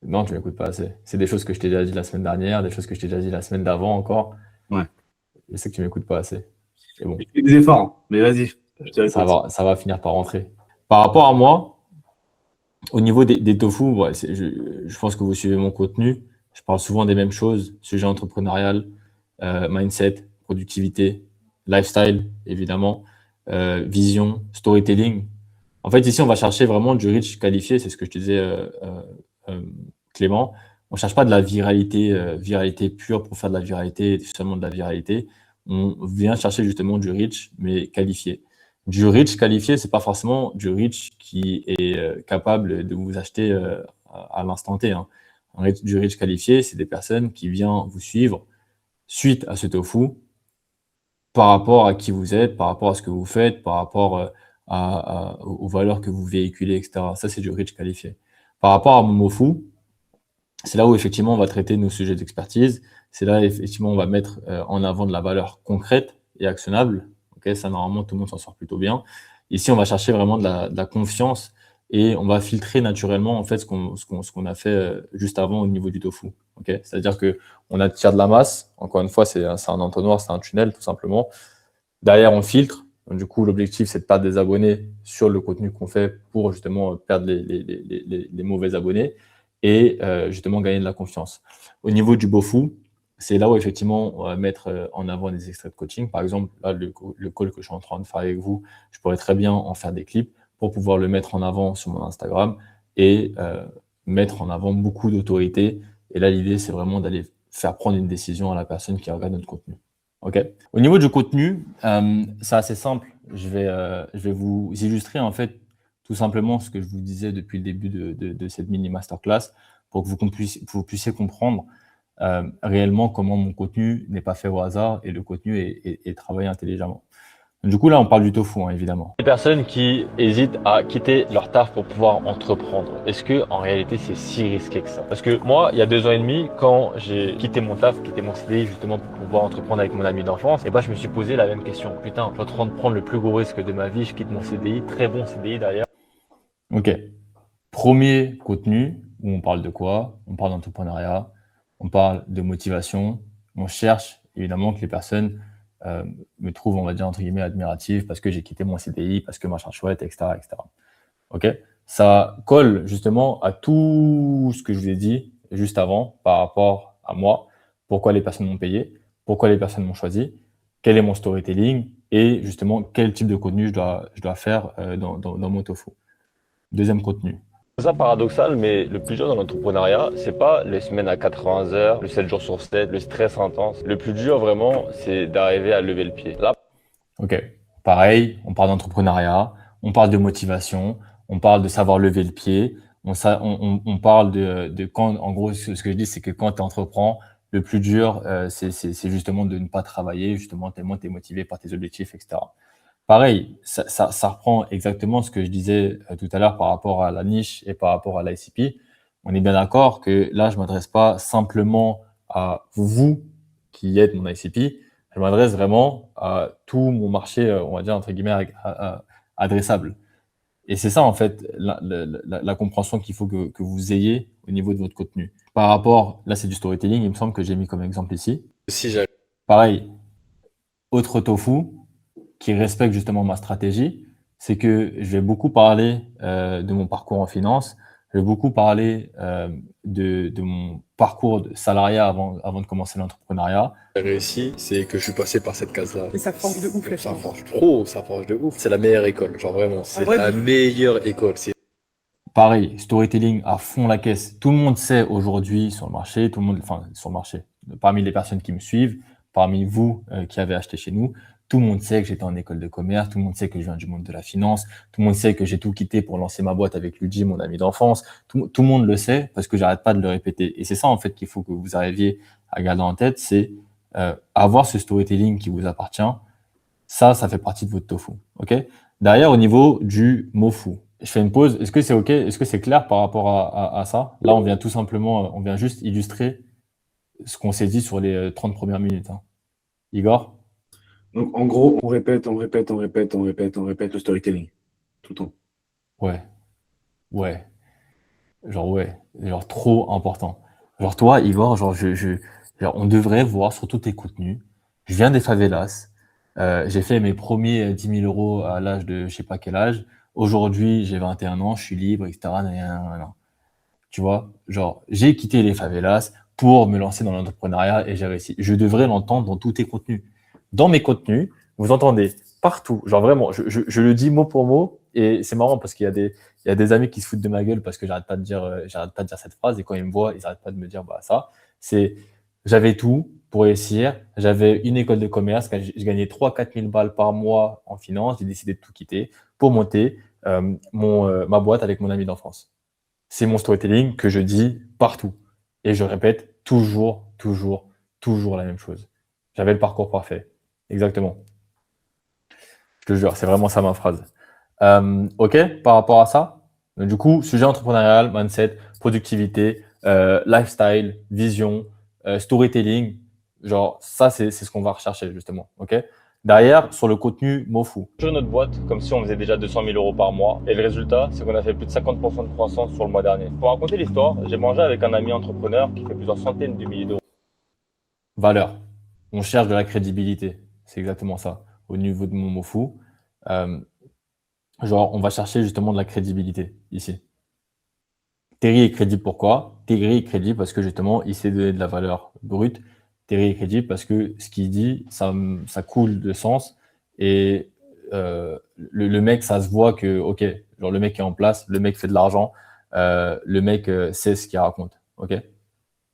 Non, tu m'écoutes pas assez. C'est des choses que je t'ai déjà dit la semaine dernière, des choses que je t'ai déjà dit la semaine d'avant encore. Ouais. Je sais que tu m'écoutes pas assez. C'est bon. Je fais des efforts, hein. Mais vas-y. Ça va finir par rentrer. Par rapport à moi, au niveau des tofu, ouais, je pense que vous suivez mon contenu. Je parle souvent des mêmes choses, sujet entrepreneurial, mindset, productivité, lifestyle, évidemment, vision, storytelling. En fait, ici, on va chercher vraiment du reach qualifié, c'est ce que je te disais, Clément. On ne cherche pas de la viralité pure pour faire de la viralité, seulement de la viralité. On vient chercher justement du reach, mais qualifié. Du reach qualifié, c'est pas forcément du reach qui est capable de vous acheter à l'instant T, hein. Du reach qualifié, c'est des personnes qui viennent vous suivre suite à ce tofu par rapport à qui vous êtes, par rapport à ce que vous faites, par rapport aux valeurs que vous véhiculez, etc. Ça, c'est du reach qualifié. Par rapport à Momofu, c'est là où effectivement on va traiter nos sujets d'expertise. C'est là effectivement on va mettre en avant de la valeur concrète et actionnable. Okay, ça, normalement, tout le monde s'en sort plutôt bien. Ici, on va chercher vraiment de la confiance et on va filtrer naturellement en fait ce qu'on a fait juste avant au niveau du tofu. Okay, c'est-à-dire qu'on attire de la masse. Encore une fois, c'est un entonnoir, c'est un tunnel tout simplement. Derrière, on filtre. Donc, du coup, l'objectif, c'est de perdre des abonnés sur le contenu qu'on fait pour justement perdre les mauvais abonnés et justement gagner de la confiance. Au niveau du bofu, c'est là où effectivement on va mettre en avant des extraits de coaching. Par exemple, là, le call que je suis en train de faire avec vous, je pourrais très bien en faire des clips pour pouvoir le mettre en avant sur mon Instagram et mettre en avant beaucoup d'autorité. Et là, l'idée, c'est vraiment d'aller faire prendre une décision à la personne qui regarde notre contenu. Okay. Au niveau du contenu, c'est assez simple. je vais vous illustrer en fait tout simplement ce que je vous disais depuis le début de cette mini masterclass pour que vous puissiez comprendre réellement comment mon contenu n'est pas fait au hasard et le contenu est travaillé intelligemment. Du coup, là, on parle du tofu, hein, évidemment. Les personnes qui hésitent à quitter leur taf pour pouvoir entreprendre, est-ce que en réalité, c'est si risqué que ça? Parce que moi, il y a 2 ans et demi, quand j'ai quitté mon taf, quitté mon CDI justement pour pouvoir entreprendre avec mon ami d'enfance, et ben, je me suis posé la même question. Putain, je suis en train de prendre le plus gros risque de ma vie, je quitte mon CDI, très bon CDI d'ailleurs. Ok. Premier contenu où on parle de quoi? On parle d'entrepreneuriat, on parle de motivation, on cherche évidemment que les personnes me trouvent, on va dire, entre guillemets, admirative parce que j'ai quitté mon CDI, parce que machin chouette, etc., etc. Ok? Ça colle justement à tout ce que je vous ai dit juste avant par rapport à moi, pourquoi les personnes m'ont payé, pourquoi les personnes m'ont choisi, quel est mon storytelling et justement quel type de contenu je dois faire dans mon tofu. Deuxième contenu. C'est ça paradoxal, mais le plus dur dans l'entrepreneuriat, c'est pas les semaines à 80 heures, le 7 jours sur 7, le stress intense. Le plus dur vraiment, c'est d'arriver à lever le pied. Là, ok, pareil, on parle d'entrepreneuriat, on parle de motivation, on parle de savoir lever le pied, on parle de quand, en gros, ce que je dis, c'est que quand tu entreprends, le plus dur, c'est justement de ne pas travailler, justement, tellement tu es motivé par tes objectifs, etc. Pareil, ça reprend exactement ce que je disais tout à l'heure par rapport à la niche et par rapport à l'ICP. On est bien d'accord que là, je ne m'adresse pas simplement à vous qui êtes mon ICP, je m'adresse vraiment à tout mon marché, on va dire, entre guillemets, adressable. Et c'est ça, en fait, la compréhension qu'il faut que vous ayez au niveau de votre contenu. Par rapport, là, c'est du storytelling, il me semble que j'ai mis comme exemple ici. Pareil, autre tofu, qui respecte justement ma stratégie, c'est que je vais beaucoup parler de mon parcours en finance, je vais beaucoup parler de mon parcours de salariat avant de commencer l'entrepreneuriat. J'ai réussi, c'est que je suis passé par cette case-là. Et ça forge de ouf, les Ça gens. forge trop, ça forge de ouf. C'est la meilleure école, genre vraiment, c'est vrai, la meilleure école. C'est Pareil, storytelling à fond la caisse. Tout le monde sait aujourd'hui sur le marché, sur le marché, parmi les personnes qui me suivent, parmi vous qui avez acheté chez nous, tout le monde sait que j'étais en école de commerce, tout le monde sait que je viens du monde de la finance, tout le monde sait que j'ai tout quitté pour lancer ma boîte avec Luigi, mon ami d'enfance. Tout le monde le sait parce que j'arrête pas de le répéter. Et c'est ça en fait qu'il faut que vous arriviez à garder en tête, c'est avoir ce storytelling qui vous appartient. Ça fait partie de votre tofu. Ok. Derrière, au niveau du mofu, je fais une pause. Est-ce que c'est OK? Est-ce que c'est clair par rapport à ça? Là, on vient juste illustrer ce qu'on s'est dit sur les 30 premières minutes. Hein. Igor? Donc, en gros, on répète le storytelling. Tout le temps. Ouais. Genre trop important. Genre toi, Igor, genre on devrait voir sur tous tes contenus. Je viens des favelas. J'ai fait mes premiers 10 000 euros à l'âge de je sais pas quel âge. Aujourd'hui, j'ai 21 ans, je suis libre, etc. Nanana. Tu vois, genre, j'ai quitté les favelas pour me lancer dans l'entrepreneuriat et j'ai réussi. Je devrais l'entendre dans tous tes contenus. Dans mes contenus, vous entendez partout. Genre vraiment, je le dis mot pour mot et c'est marrant parce qu'il y a des amis qui se foutent de ma gueule parce que j'arrête pas de dire cette phrase et quand ils me voient, ils n'arrêtent pas de me dire ça. J'avais tout pour réussir. J'avais une école de commerce, je gagnais 3-4 000 balles par mois en finance. J'ai décidé de tout quitter pour monter ma boîte avec mon ami d'enfance. C'est mon storytelling que je dis partout. Et je répète toujours la même chose. J'avais le parcours parfait. Exactement. Je te jure, c'est vraiment ça ma phrase. OK, par rapport à ça, du coup, sujet entrepreneurial, mindset, productivité, lifestyle, vision, storytelling, genre ça, c'est ce qu'on va rechercher justement. OK. Derrière, sur le contenu mofu. Sur notre boîte, comme si on faisait déjà 200 000 euros par mois. Et le résultat, c'est qu'on a fait plus de 50% de croissance sur le mois dernier. Pour raconter l'histoire, j'ai mangé avec un ami entrepreneur qui fait plusieurs centaines de milliers d'euros. Valeur. On cherche de la crédibilité. C'est exactement ça. Au niveau de mon mofu, genre, on va chercher justement de la crédibilité ici. Terry est crédible pourquoi? Terry est crédible parce que justement, il sait donner de la valeur brute. Terry est crédible parce que ce qu'il dit, ça coule de sens et le mec, ça se voit que, ok, genre le mec est en place, le mec fait de l'argent, le mec sait ce qu'il raconte, ok?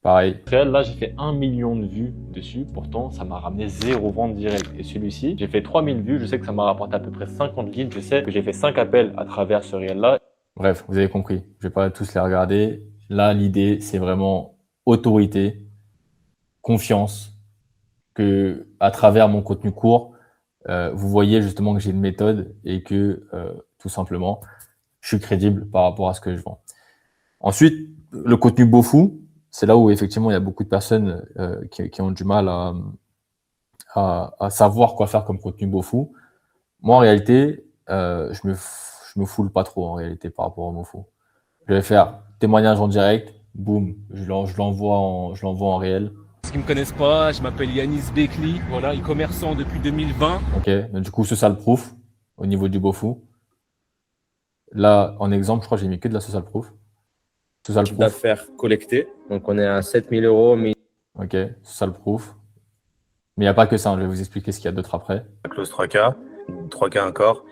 Pareil. Réel, là, j'ai fait 1 million de vues dessus. Pourtant, ça m'a ramené 0 vente directe. Et celui-ci, j'ai fait 3000 vues. Je sais que ça m'a rapporté à peu près 50 leads. Je sais que j'ai fait 5 appels à travers ce réel-là. Bref, vous avez compris. Je vais pas tous les regarder. Là, l'idée, c'est vraiment autorité, confiance, que à travers mon contenu court, vous voyez justement que j'ai une méthode et que, tout simplement, je suis crédible par rapport à ce que je vends. Ensuite, le contenu beaufou, c'est là où effectivement il y a beaucoup de personnes qui ont du mal à savoir quoi faire comme contenu beaufou. Moi, en réalité, je me foule pas trop en réalité par rapport au beaufou. Je vais faire témoignage en direct, boum, je l'envoie en réel. Ceux qui me connaissent pas, je m'appelle Yanis Bekli, voilà, e-commerçant depuis 2020. Ok, donc du coup, social proof au niveau du beaufou. Là, en exemple, je crois que j'ai mis que de la social proof. Social Chiffre proof. d'affaires collecté. Donc on est à 7000 euros. Mais... Ok, social proof. Mais il n'y a pas que ça, hein, je vais vous expliquer ce qu'il y a d'autre après. La clause 3K, 3K encore.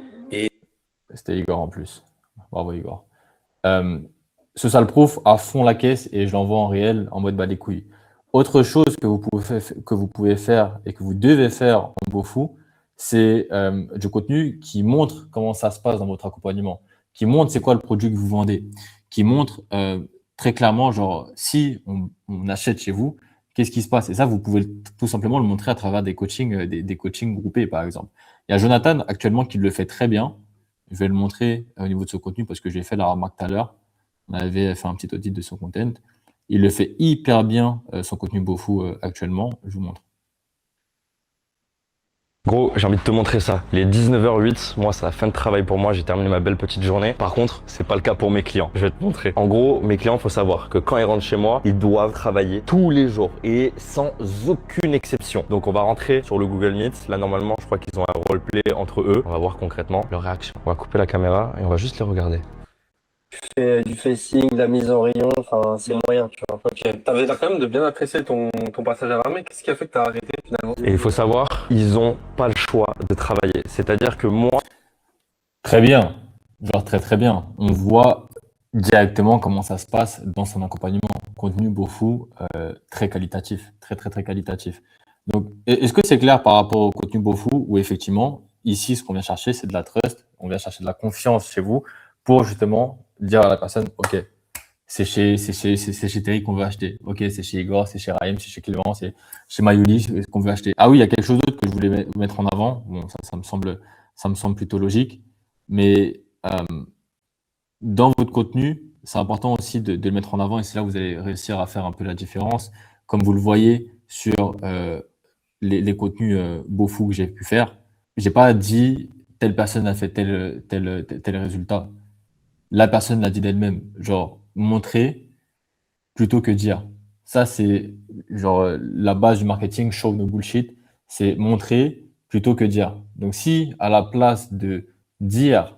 C'était Igor en plus. Bravo Igor. Social proof à fond la caisse et je l'envoie en réel en mode bas les couilles. Autre chose que vous pouvez faire et que vous devez faire en beaufou, c'est du contenu qui montre comment ça se passe dans votre accompagnement, qui montre c'est quoi le produit que vous vendez, qui montre très clairement, genre, si on achète chez vous, qu'est-ce qui se passe? Et ça, vous pouvez tout simplement le montrer à travers des coachings, des coachings groupés, par exemple. Il y a Jonathan actuellement qui le fait très bien. Je vais le montrer au niveau de ce contenu parce que j'ai fait la remarque tout à l'heure. On avait fait un petit audit de son content. Il le fait hyper bien, son contenu beaufou actuellement. Je vous montre. Gros, j'ai envie de te montrer ça. Il est 19h08, moi c'est la fin de travail pour moi, j'ai terminé ma belle petite journée. Par contre, c'est pas le cas pour mes clients. Je vais te montrer. En gros, mes clients, faut savoir que quand ils rentrent chez moi, ils doivent travailler tous les jours et sans aucune exception. Donc on va rentrer sur le Google Meet. Là normalement, je crois qu'ils ont un roleplay entre eux. On va voir concrètement leur réaction. On va couper la caméra et on va juste les regarder. Tu fais du facing, de la mise en rayon, enfin c'est moyen, tu vois. Ok, t'avais l'air quand même de bien apprécier ton passage à l'armée. Qu'est-ce qui a fait que t'as arrêté finalement? Et il faut savoir, ils ont pas le choix de travailler. C'est-à-dire que moi... Très bien, genre très très bien. On voit directement comment ça se passe dans son accompagnement. Contenu beaufou, très qualitatif, très très très qualitatif. Donc, est-ce que c'est clair par rapport au contenu beaufou où effectivement, ici, ce qu'on vient chercher, c'est de la trust, on vient chercher de la confiance chez vous pour justement dire à la personne, ok, c'est chez Terry qu'on veut acheter. Ok, c'est chez Igor, c'est chez Raïm, c'est chez Clément, c'est chez Mayuli qu'on veut acheter. Ah oui, il y a quelque chose d'autre que je voulais mettre en avant. Bon, ça me semble plutôt logique. Mais dans votre contenu, c'est important aussi de le mettre en avant et c'est là où vous allez réussir à faire un peu la différence. Comme vous le voyez sur les contenus beaufous que j'ai pu faire, j'ai pas dit telle personne a fait tel résultat. La personne l'a dit d'elle-même, genre montrer plutôt que dire. Ça, c'est genre la base du marketing, show no bullshit, c'est montrer plutôt que dire. Donc, si à la place de dire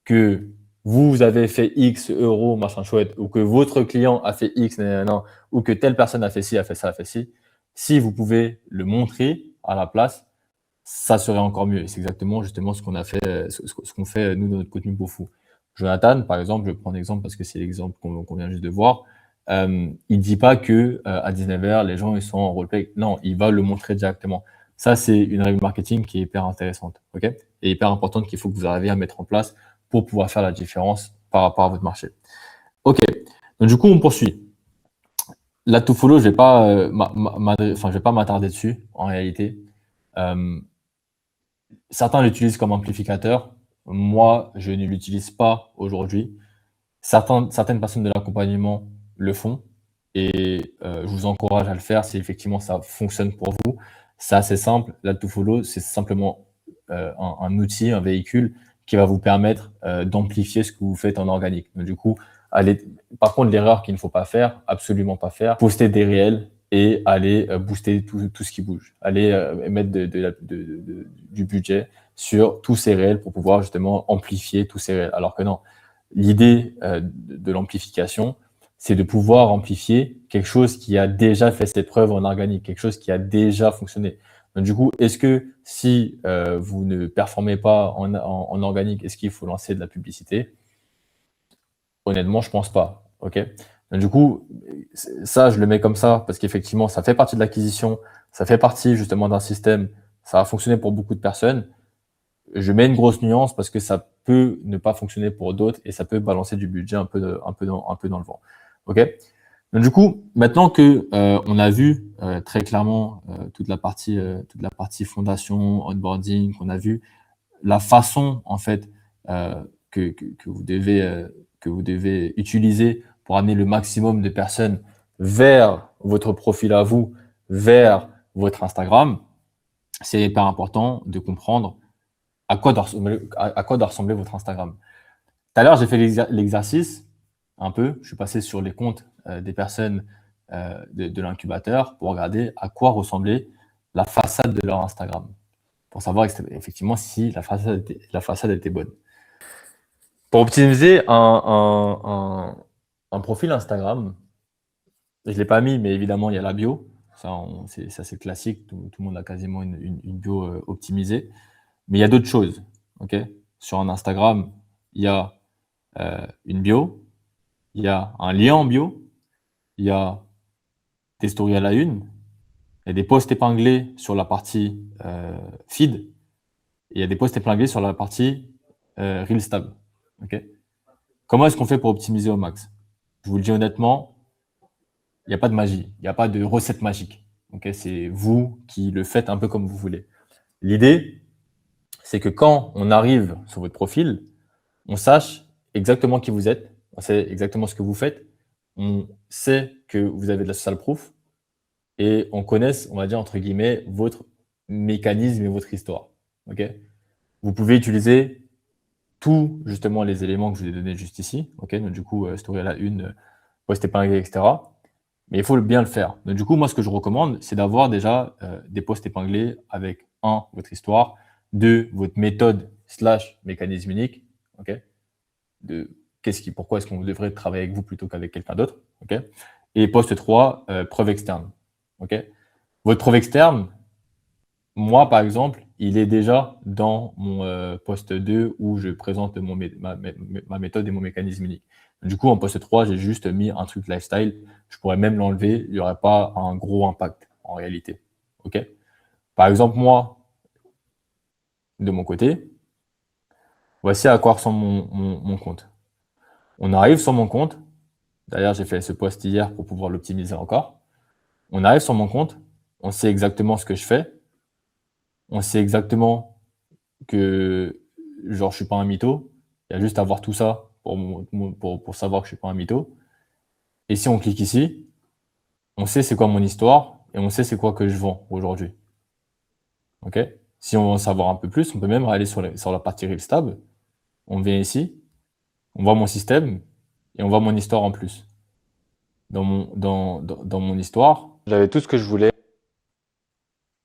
que vous avez fait X euros, machin chouette, ou que votre client a fait X, nanana, ou que telle personne a fait ci, a fait ça, a fait ci, si vous pouvez le montrer à la place, ça serait encore mieux. Et c'est exactement justement ce qu'on a fait, ce qu'on fait nous dans notre contenu beaufou. Jonathan, par exemple, je prends l'exemple parce que c'est l'exemple qu'on vient juste de voir. Il dit pas que à 19h, les gens ils sont en roleplay. Non, il va le montrer directement. Ça, c'est une règle marketing qui est hyper intéressante, ok, et hyper importante qu'il faut que vous arriviez à mettre en place pour pouvoir faire la différence par rapport à votre marché. Ok, donc du coup, on poursuit. La to follow, je vais pas m'attarder dessus en réalité. Certains l'utilisent comme amplificateur. Moi, je ne l'utilise pas aujourd'hui. Certaines personnes de l'accompagnement le font et je vous encourage à le faire si effectivement ça fonctionne pour vous. C'est assez simple. La to follow, c'est simplement un outil, un véhicule qui va vous permettre d'amplifier ce que vous faites en organique. Donc, du coup, par contre, l'erreur qu'il ne faut pas faire, absolument pas faire, poster des réels et aller booster tout ce qui bouge. Aller mettre du budget sur tous ces réels pour pouvoir justement amplifier tous ces réels. Alors que non, l'idée de l'amplification, c'est de pouvoir amplifier quelque chose qui a déjà fait ses preuves en organique, quelque chose qui a déjà fonctionné. Donc du coup, est-ce que si vous ne performez pas en organique, est-ce qu'il faut lancer de la publicité? Honnêtement, je pense pas. Ok. Donc, du coup, ça, je le mets comme ça parce qu'effectivement, ça fait partie de l'acquisition, ça fait partie justement d'un système, ça a fonctionné pour beaucoup de personnes. Je mets une grosse nuance parce que ça peut ne pas fonctionner pour d'autres et ça peut balancer du budget un peu dans le vent. Ok. Donc, du coup, maintenant que on a vu très clairement toute la partie fondation, onboarding, qu'on a vu la façon en fait que vous devez utiliser pour amener le maximum de personnes vers votre profil à vous, vers votre Instagram, c'est hyper important de comprendre à quoi doit ressembler votre Instagram. Tout à l'heure, j'ai fait l'exercice un peu. Je suis passé sur les comptes des personnes de l'incubateur pour regarder à quoi ressemblait la façade de leur Instagram, pour savoir effectivement si la façade était bonne. Pour optimiser un profil Instagram, je ne l'ai pas mis, mais évidemment, il y a la bio. Ça, c'est classique. Tout le monde a quasiment une bio optimisée. Mais il y a d'autres choses. Okay, sur un Instagram, il y a une bio, il y a un lien en bio, il y a des stories à la une, il y a des posts épinglés sur la partie feed, et il y a des posts épinglés sur la partie Reels Tab. Okay. Comment est-ce qu'on fait pour optimiser au max? Je vous le dis honnêtement, il n'y a pas de magie, il n'y a pas de recette magique. Okay, c'est vous qui le faites un peu comme vous voulez. L'idée, c'est que quand on arrive sur votre profil, on sache exactement qui vous êtes, on sait exactement ce que vous faites, on sait que vous avez de la social proof et on connaisse, on va dire, entre guillemets, votre mécanisme et votre histoire. Okay, vous pouvez utiliser tous, justement, les éléments que je vous ai donnés juste ici. Okay, donc, du coup, story à la une, post épinglé, etc. Mais il faut bien le faire. Donc, du coup, moi, ce que je recommande, c'est d'avoir déjà des posts épinglés avec, 1, votre histoire, 2, votre méthode / mécanisme unique, okay, de pourquoi est-ce qu'on devrait travailler avec vous plutôt qu'avec quelqu'un d'autre, okay, et post 3, preuve externe. Okay. Votre preuve externe, moi, par exemple, il est déjà dans mon post 2 où je présente ma méthode et mon mécanisme unique. Du coup, en post 3, j'ai juste mis un truc lifestyle. Je pourrais même l'enlever. Il n'y aurait pas un gros impact en réalité. Okay. Par exemple, moi, de mon côté, voici à quoi ressemble mon compte. On arrive sur mon compte. D'ailleurs, j'ai fait ce post hier pour pouvoir l'optimiser encore. On arrive sur mon compte. On sait exactement ce que je fais. On sait exactement que genre, je suis pas un mytho. Il y a juste à voir tout ça pour savoir que je suis pas un mytho. Et si on clique ici, on sait c'est quoi mon histoire et on sait c'est quoi que je vends aujourd'hui. Ok. Si on veut en savoir un peu plus, on peut même aller sur la partie Reels Tab. On vient ici, on voit mon système et on voit mon histoire en plus. Dans mon histoire, j'avais tout ce que je voulais.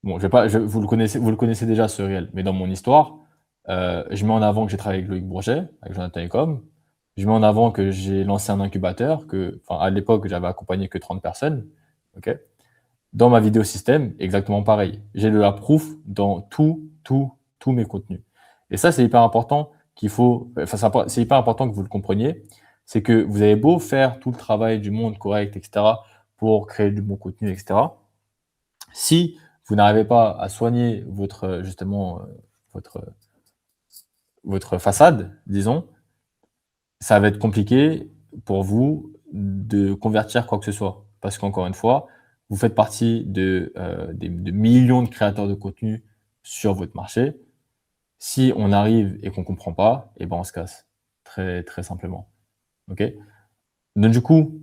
Bon, vous le connaissez déjà ce réel, mais dans mon histoire, je mets en avant que j'ai travaillé avec Loïc Bourget, avec Jonathan Ecom. Je mets en avant que j'ai lancé un incubateur, à l'époque, j'avais accompagné que 30 personnes. Okay. Dans ma vidéo système, exactement pareil. J'ai de la proof dans tous mes contenus. Et ça, c'est hyper important c'est hyper important que vous le compreniez. C'est que vous avez beau faire tout le travail du monde correct, etc., pour créer du bon contenu, etc. Si vous n'arrivez pas à soigner votre façade, disons, ça va être compliqué pour vous de convertir quoi que ce soit. Parce qu'encore une fois, vous faites partie de millions de créateurs de contenu sur votre marché. Si on arrive et qu'on ne comprend pas, eh ben on se casse. Très, très simplement. Okay. Donc, du coup,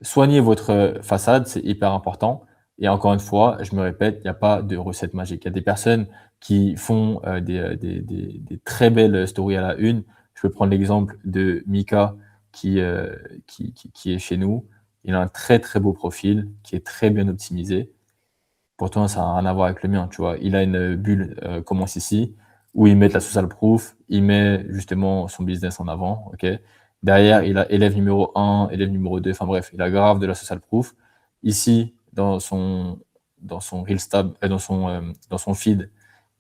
soigner votre façade, c'est hyper important. Et encore une fois, je me répète, il n'y a pas de recette magique. Il y a des personnes qui font des très belles stories à la une. Je peux prendre l'exemple de Mika qui est chez nous. Il a un très très beau profil qui est très bien optimisé. Pourtant, ça n'a rien à voir avec le mien. Tu vois. Il a une bulle commence ici où il met de la social proof, il met justement son business en avant. Okay. Derrière, il a élève numéro 1, élève numéro 2, enfin bref, il a grave de la social proof. Ici, dans son Reels Tab, dans son feed,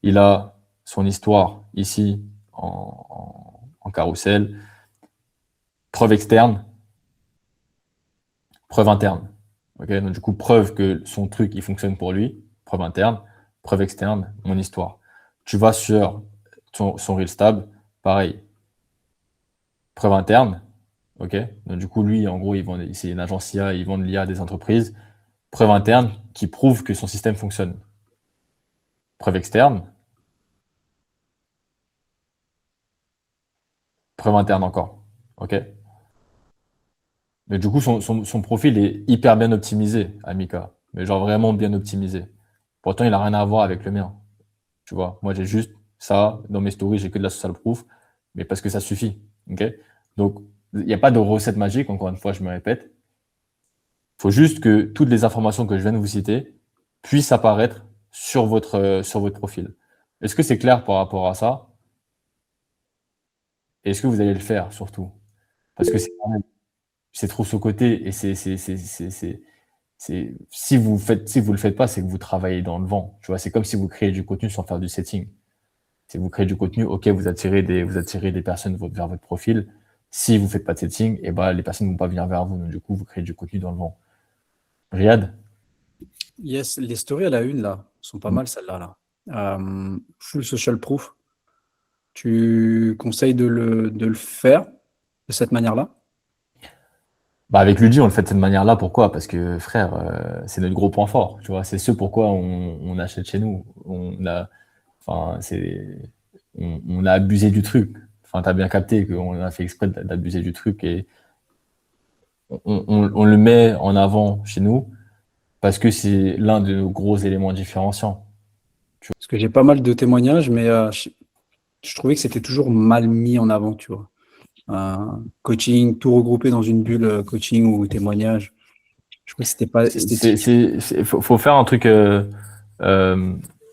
il a son histoire ici en carrousel. Preuve externe. preuve interne. Okay, donc, du coup, preuve que son truc, il fonctionne pour lui, preuve interne, preuve externe, mon histoire. Tu vas sur son Real Stab, pareil. Preuve interne, ok. Donc, du coup, lui, en gros, c'est une agence IA, ils vendent l'IA à des entreprises. Preuve interne qui prouve que son système fonctionne. Preuve externe. Preuve interne encore, ok. Mais du coup, son profil est hyper bien optimisé, Amika. Mais genre vraiment bien optimisé. Pourtant, il n'a rien à voir avec le mien. Tu vois, moi, j'ai juste ça. Dans mes stories, j'ai que de la social proof, mais parce que ça suffit. Ok. Donc, il n'y a pas de recette magique, encore une fois, je me répète. Il faut juste que toutes les informations que je viens de vous citer puissent apparaître sur votre profil. Est-ce que c'est clair par rapport à ça? Et est-ce que vous allez le faire, surtout? Parce que c'est trop sous-coté et si vous le faites pas, c'est que vous travaillez dans le vent. Tu vois, c'est comme si vous créez du contenu sans faire du setting. Si vous créez du contenu, ok, vous attirez des personnes vers votre profil. Si vous faites pas de setting, et ben les personnes ne vont pas venir vers vous. Donc, du coup, vous créez du contenu dans le vent. Riyad? Yes, les stories à la une, là, sont pas mal, celles-là. Là. Full social proof. Tu conseilles de le faire de cette manière-là? Bah avec Luigi, on le fait de cette manière-là. Pourquoi? Parce que, frère, c'est notre gros point fort. Tu vois, c'est ce pourquoi on achète chez nous. On a abusé du truc. Enfin, tu as bien capté qu'on a fait exprès d'abuser du truc et on le met en avant chez nous parce que c'est l'un de nos gros éléments différenciants. Parce que j'ai pas mal de témoignages, mais je trouvais que c'était toujours mal mis en avant, tu vois. Coaching, tout regroupé dans une bulle coaching ou témoignage. Je trouvais que c'était pas esthétique. Faut faire un truc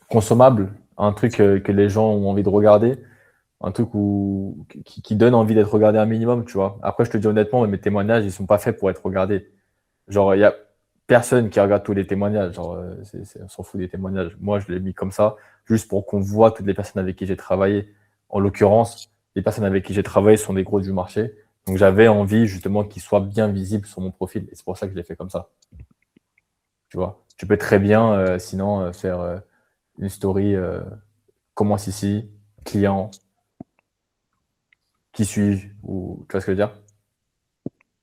consommable, un truc que les gens ont envie de regarder, un truc qui donne envie d'être regardé un minimum, tu vois. Après, je te dis honnêtement, mes témoignages, ils sont pas faits pour être regardés. Genre, il y a personne qui regarde tous les témoignages. Genre, on s'en fout des témoignages. Moi, je l'ai mis comme ça, juste pour qu'on voit toutes les personnes avec qui j'ai travaillé. En l'occurrence, les personnes avec qui j'ai travaillé sont des gros du marché. Donc, j'avais envie justement qu'ils soient bien visibles sur mon profil. Et c'est pour ça que je l'ai fait comme ça. Tu vois, tu peux très bien, sinon, faire une story commence ici, client, qui suis-je, ou tu vois ce que je veux dire?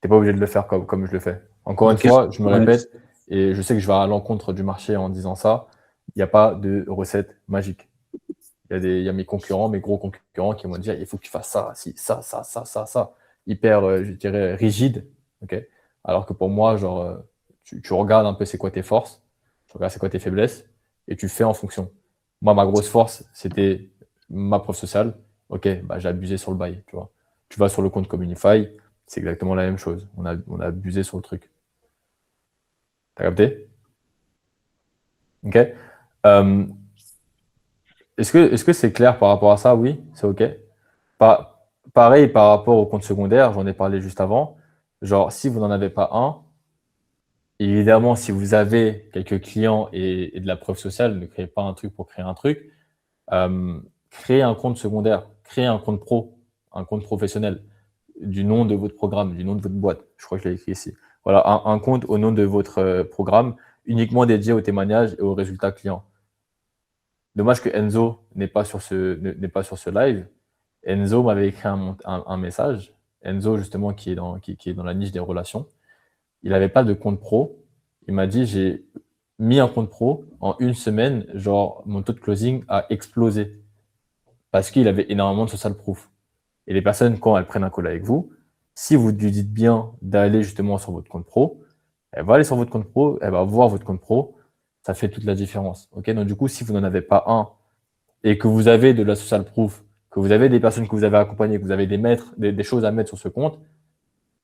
Tu n'es pas obligé de le faire comme je le fais. Encore une fois, je me répète, et je sais que je vais à l'encontre du marché en disant ça, il n'y a pas de recette magique. Il y a mes concurrents, mes gros concurrents qui vont dire il faut que tu fasses ça, ça. Hyper, je dirais, rigide. Okay, alors que pour moi, genre, tu regardes un peu c'est quoi tes forces, tu regardes c'est quoi tes faiblesses, et tu fais en fonction. Moi, ma grosse force, c'était ma preuve sociale. Ok, bah, j'ai abusé sur le bail. Tu vois. Tu vas sur le compte Communify, c'est exactement la même chose. On a abusé sur le truc. T'as capté? Ok. Est-ce que c'est clair par rapport à ça? Oui, c'est ok. Pareil par rapport au compte secondaire, j'en ai parlé juste avant. Genre, si vous n'en avez pas un, évidemment, si vous avez quelques clients et de la preuve sociale, ne créez pas un truc pour créer un truc. Créez un compte secondaire, créez un compte pro, un compte professionnel, du nom de votre programme, du nom de votre boîte. Je crois que je l'ai écrit ici. Voilà, un compte au nom de votre programme, uniquement dédié aux témoignages et aux résultats clients. Dommage que Enzo n'est pas sur ce live. Enzo m'avait écrit un message. Enzo, justement, qui est dans la niche des relations. Il n'avait pas de compte pro. Il m'a dit, j'ai mis un compte pro en une semaine, genre, mon taux de closing a explosé. Parce qu'il avait énormément de social proof. Et les personnes, quand elles prennent un call avec vous, si vous lui dites bien d'aller justement sur votre compte pro, elle va aller sur votre compte pro, elle va voir votre compte pro, ça fait toute la différence. Okay, donc du coup, si vous n'en avez pas un et que vous avez de la social proof, que vous avez des personnes que vous avez accompagnées, que vous avez des choses à mettre sur ce compte,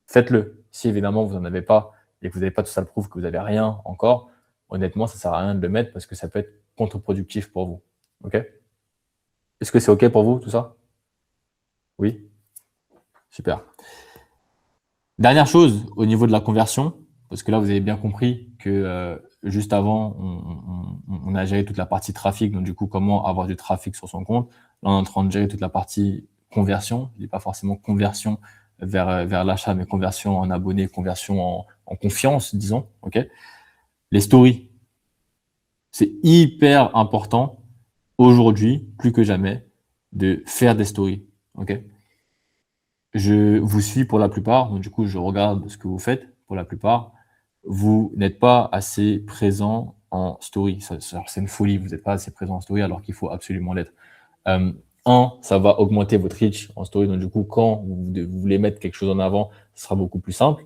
faites-le. Si évidemment vous n'en avez pas et que vous n'avez pas de social proof, que vous n'avez rien encore, honnêtement, ça ne sert à rien de le mettre parce que ça peut être contre-productif pour vous. Ok? Est-ce que c'est OK pour vous, tout ça? Oui? Super. Dernière chose, au niveau de la conversion, parce que là, vous avez bien compris que juste avant, on a géré toute la partie trafic, donc du coup, comment avoir du trafic sur son compte. Là, on est en train de gérer toute la partie conversion. Je ne dis pas forcément conversion vers l'achat, mais conversion en abonnés, conversion en confiance, disons. Ok. Les stories, c'est hyper important aujourd'hui, plus que jamais, de faire des stories. Ok. Je vous suis pour la plupart, donc du coup, je regarde ce que vous faites pour la plupart. Vous n'êtes pas assez présent en story. C'est une folie, vous n'êtes pas assez présent en story alors qu'il faut absolument l'être. Ça va augmenter votre reach en story, donc du coup, quand vous voulez mettre quelque chose en avant, ce sera beaucoup plus simple.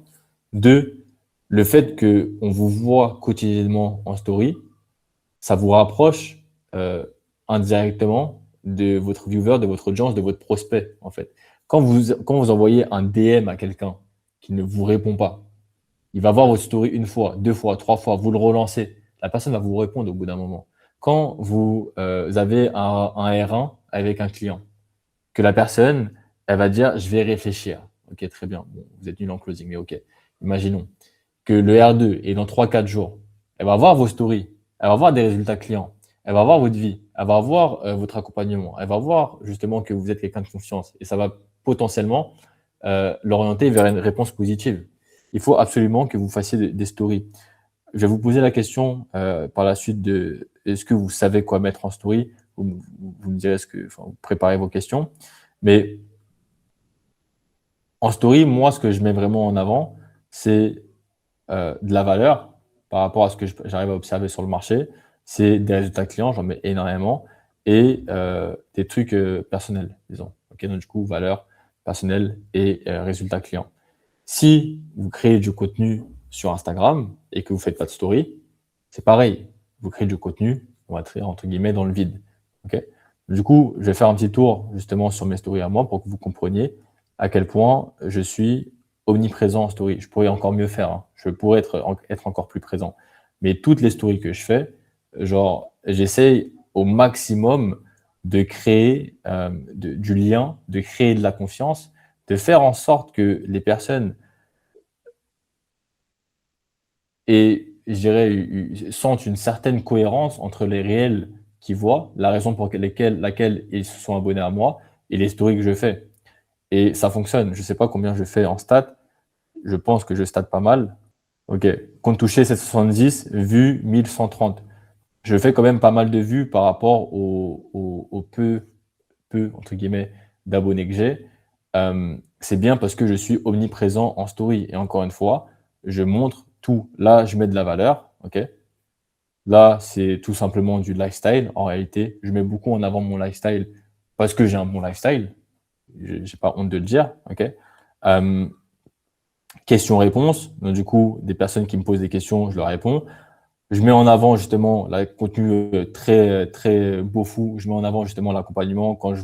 2, le fait qu'on vous voit quotidiennement en story, ça vous rapproche indirectement de votre viewer, de votre audience, de votre prospect, en fait. Quand vous envoyez un DM à quelqu'un qui ne vous répond pas, il va voir votre story 1 fois, 2 fois, 3 fois, vous le relancez, la personne va vous répondre au bout d'un moment. Quand vous avez un R1 avec un client, que la personne, elle va dire « je vais réfléchir ». Ok, très bien, bon, vous êtes nul en closing, mais ok. Imaginons que le R2 est dans 3-4 jours, elle va voir vos stories, elle va voir des résultats clients, elle va voir votre vie, elle va voir votre accompagnement, elle va voir justement que vous êtes quelqu'un de confiance et ça va potentiellement l'orienter vers une réponse positive. Il faut absolument que vous fassiez des stories. Je vais vous poser la question par la suite de est-ce que vous savez quoi mettre en story? Vous me direz vous préparez vos questions. Mais en story, moi, ce que je mets vraiment en avant, c'est de la valeur par rapport à ce que j'arrive à observer sur le marché. C'est des résultats clients, j'en mets énormément, et des trucs personnels, disons. Okay, donc, du coup, valeur personnelle et résultats clients. Si vous créez du contenu sur Instagram et que vous ne faites pas de story, c'est pareil. Vous créez du contenu, on va dire, entre guillemets, dans le vide. Okay, du coup, je vais faire un petit tour justement sur mes stories à moi pour que vous compreniez à quel point je suis omniprésent en story. Je pourrais encore mieux faire. Hein. Je pourrais être encore plus présent. Mais toutes les stories que je fais, genre, j'essaye au maximum de créer du lien, de créer de la confiance, de faire en sorte que les personnes sentent une certaine cohérence entre les réels qu'ils voient, la raison pour laquelle ils se sont abonnés à moi et les stories que je fais. Et ça fonctionne. Je ne sais pas combien je fais en stats. Je pense que je stats pas mal. Ok, compte touché 770, vues 1130. Je fais quand même pas mal de vues par rapport au peu, entre guillemets, d'abonnés que j'ai. C'est bien parce que je suis omniprésent en story. Et encore une fois, je montre tout. Là, je mets de la valeur. Ok. Là, c'est tout simplement du lifestyle. En réalité, je mets beaucoup en avant mon lifestyle parce que j'ai un bon lifestyle. Je n'ai pas honte de le dire. Ok. Questions-réponses. Donc, du coup, des personnes qui me posent des questions, je leur réponds. Je mets en avant justement le contenu très beau fou. Je mets en avant justement l'accompagnement quand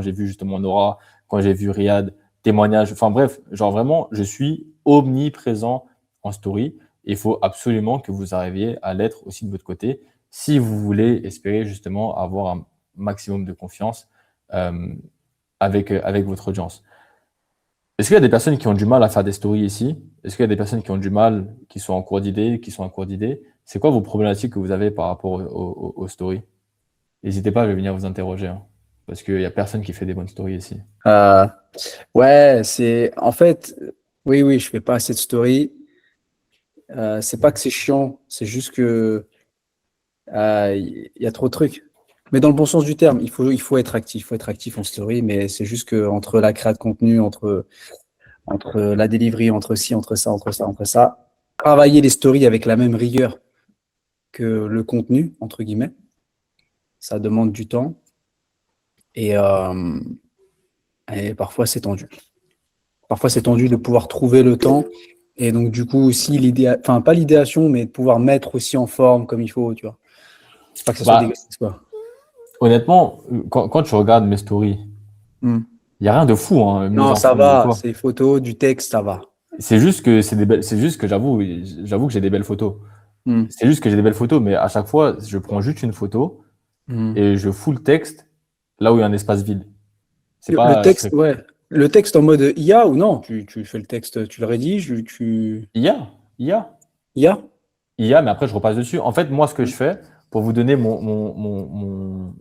j'ai vu justement Nora, quand j'ai vu Riyad, témoignages. Enfin bref, genre vraiment, je suis omniprésent en story. Il faut absolument que vous arriviez à l'être aussi de votre côté si vous voulez espérer justement avoir un maximum de confiance avec votre audience. Est-ce qu'il y a des personnes qui ont du mal à faire des stories ici? Est-ce qu'il y a des personnes qui ont du mal, qui sont en cours d'idées, C'est quoi vos problématiques que vous avez par rapport aux stories? N'hésitez pas, je vais venir vous interroger, hein, parce qu'il n'y a personne qui fait des bonnes stories ici. Ouais, c'est en fait, oui, je fais pas assez de stories. C'est pas que c'est chiant, c'est juste que il y a trop de trucs. Mais dans le bon sens du terme, il faut être actif, en story, mais c'est juste que entre la création de contenu, entre la delivery, entre ça, travailler les stories avec la même rigueur que le contenu, entre guillemets, ça demande du temps et parfois c'est tendu. Parfois c'est tendu de pouvoir trouver le temps et donc du coup aussi pas l'idéation, mais de pouvoir mettre aussi en forme comme il faut, tu vois. C'est pas que ça soit dégueulasse, quoi. Honnêtement, quand tu regardes mes stories, il n'y a rien de fou. Hein, non, ça va, c'est photos, du texte, ça va. C'est juste que j'avoue que j'ai des belles photos. C'est juste que j'ai des belles photos, mais à chaque fois, je prends juste une photo et je fous le texte là où il y a un espace vide. Le texte, ouais. Le texte en mode IA ou non? Tu fais le texte, tu le rédiges, IA, mais après je repasse dessus. En fait, moi, ce que je fais, pour vous donner mon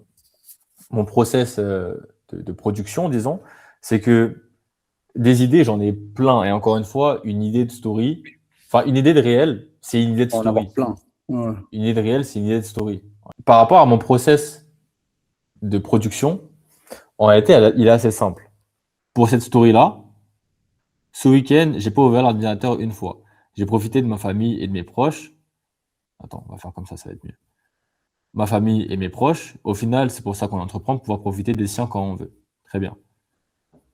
process de production, disons, c'est que des idées, j'en ai plein. Et encore une fois, une idée de story, enfin, une idée de réel, c'est une idée de On va en story. avoir plein. Ouais. Une idée de réel, c'est une idée de story. Par rapport à mon process de production, en réalité, il est assez simple. Pour cette story-là, ce week-end, j'ai pas ouvert l'ordinateur une fois. J'ai profité de ma famille et de mes proches. Attends, on va faire comme ça va être mieux. Ma famille et mes proches. Au final, c'est pour ça qu'on entreprend, pour pouvoir profiter des siens quand on veut. Très bien.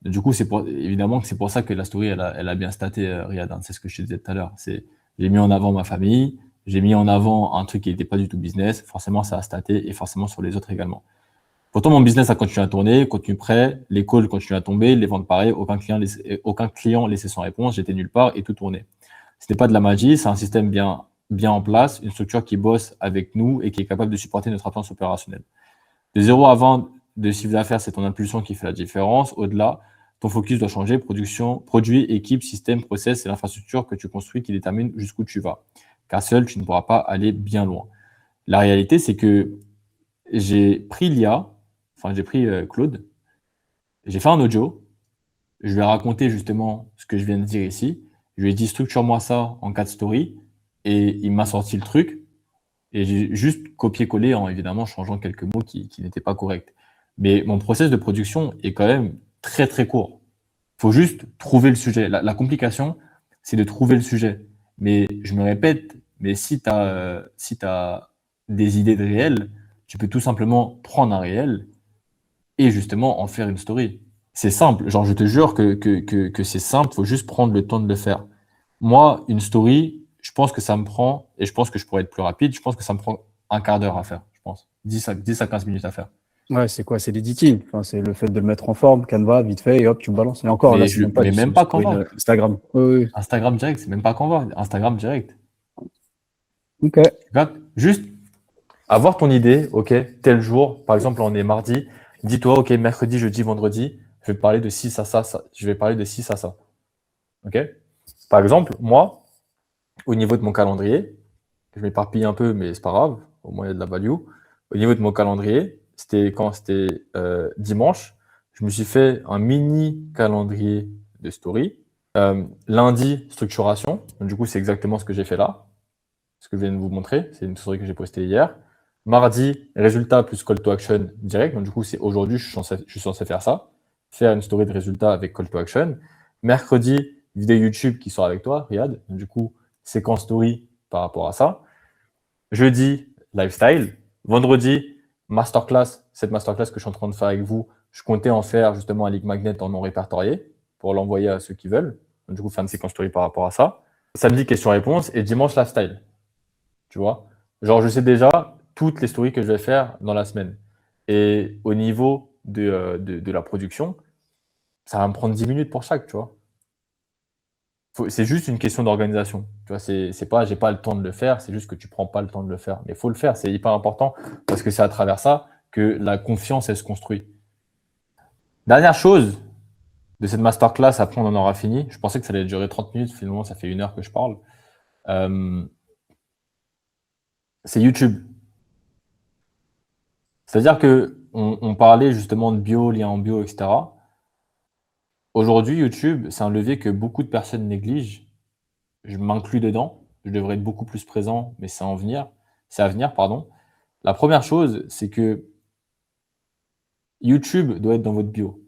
Du coup, évidemment que c'est pour ça que la story, elle a bien staté, Riyad, hein. C'est ce que je te disais tout à l'heure. J'ai mis en avant ma famille, j'ai mis en avant un truc qui n'était pas du tout business. Forcément, ça a staté et forcément sur les autres également. Pourtant, mon business a continué à tourner, contenu prêt, les calls continuent à tomber, les ventes pareil, aucun client laissait sans réponse, j'étais nulle part et tout tournait. Ce n'est pas de la magie, c'est un système bien en place, une structure qui bosse avec nous et qui est capable de supporter notre absence opérationnelle. De 0 à 20 de chiffre d'affaires, c'est ton impulsion qui fait la différence. Au-delà, ton focus doit changer. Production, produit, équipe, système, process, c'est l'infrastructure que tu construis qui détermine jusqu'où tu vas. Car seul, tu ne pourras pas aller bien loin. La réalité, c'est que j'ai pris Claude, j'ai fait un audio, je lui ai raconté justement ce que je viens de dire ici, je lui ai dit structure-moi ça en 4 stories, et il m'a sorti le truc, et j'ai juste copié-collé en évidemment changeant quelques mots qui n'étaient pas corrects. Mais mon process de production est quand même très très court. Il faut juste trouver le sujet. La complication, c'est de trouver le sujet. Mais je me répète, mais si tu as des idées de réel, tu peux tout simplement prendre un réel et justement en faire une story. C'est simple, genre je te jure que c'est simple, il faut juste prendre le temps de le faire. Moi, une story, je pense que ça me prend, et je pense que je pourrais être plus rapide, je pense que ça me prend un quart d'heure à faire, je pense. 10 à 15 minutes à faire. Ouais, c'est quoi? C'est l'editing. Enfin, c'est le fait de le mettre en forme, Canva, vite fait, et hop, tu me balances. Et encore, là, c'est même pas, même pas Canva. Instagram. Oui. Instagram direct, c'est même pas Canva. Instagram direct. Ok. Juste avoir ton idée, ok, tel jour, par exemple, on est mardi, dis-toi, ok, mercredi, jeudi, vendredi, je vais parler de ci, ça, je vais parler de ci, ça. Ok? Par exemple, moi, au niveau de mon calendrier, je m'éparpille un peu, mais c'est pas grave, au moins il y a de la value. Au niveau de mon calendrier, c'était dimanche, je me suis fait un mini calendrier de story. Lundi, structuration. Donc, du coup, c'est exactement ce que j'ai fait là. Ce que je viens de vous montrer. C'est une story que j'ai postée hier. Mardi, résultat plus call to action direct. Donc, du coup, c'est aujourd'hui, je suis censé faire ça. Faire une story de résultat avec call to action. Mercredi, vidéo YouTube qui sort avec toi, Riyad. Donc, du coup, séquence story par rapport à ça. Jeudi, lifestyle. Vendredi, masterclass. Cette masterclass que je suis en train de faire avec vous, je comptais en faire justement un lead magnet en non répertorié pour l'envoyer à ceux qui veulent. Donc, du coup, faire une séquence story par rapport à ça. Samedi, question-réponse. Et dimanche, lifestyle. Tu vois? Genre, je sais déjà toutes les stories que je vais faire dans la semaine. Et au niveau de la production, ça va me prendre 10 minutes pour chaque, tu vois. C'est juste une question d'organisation. Tu vois, c'est pas, j'ai pas le temps de le faire, c'est juste que tu prends pas le temps de le faire. Mais il faut le faire, c'est hyper important parce que c'est à travers ça que la confiance, elle se construit. Dernière chose de cette masterclass, après on en aura fini. Je pensais que ça allait durer 30 minutes, finalement ça fait 1 heure que je parle. C'est YouTube. C'est-à-dire qu'on parlait justement de bio, lien en bio, etc. Aujourd'hui, YouTube, c'est un levier que beaucoup de personnes négligent. Je m'inclus dedans. Je devrais être beaucoup plus présent, mais c'est à venir, pardon. La première chose, c'est que YouTube doit être dans votre bio.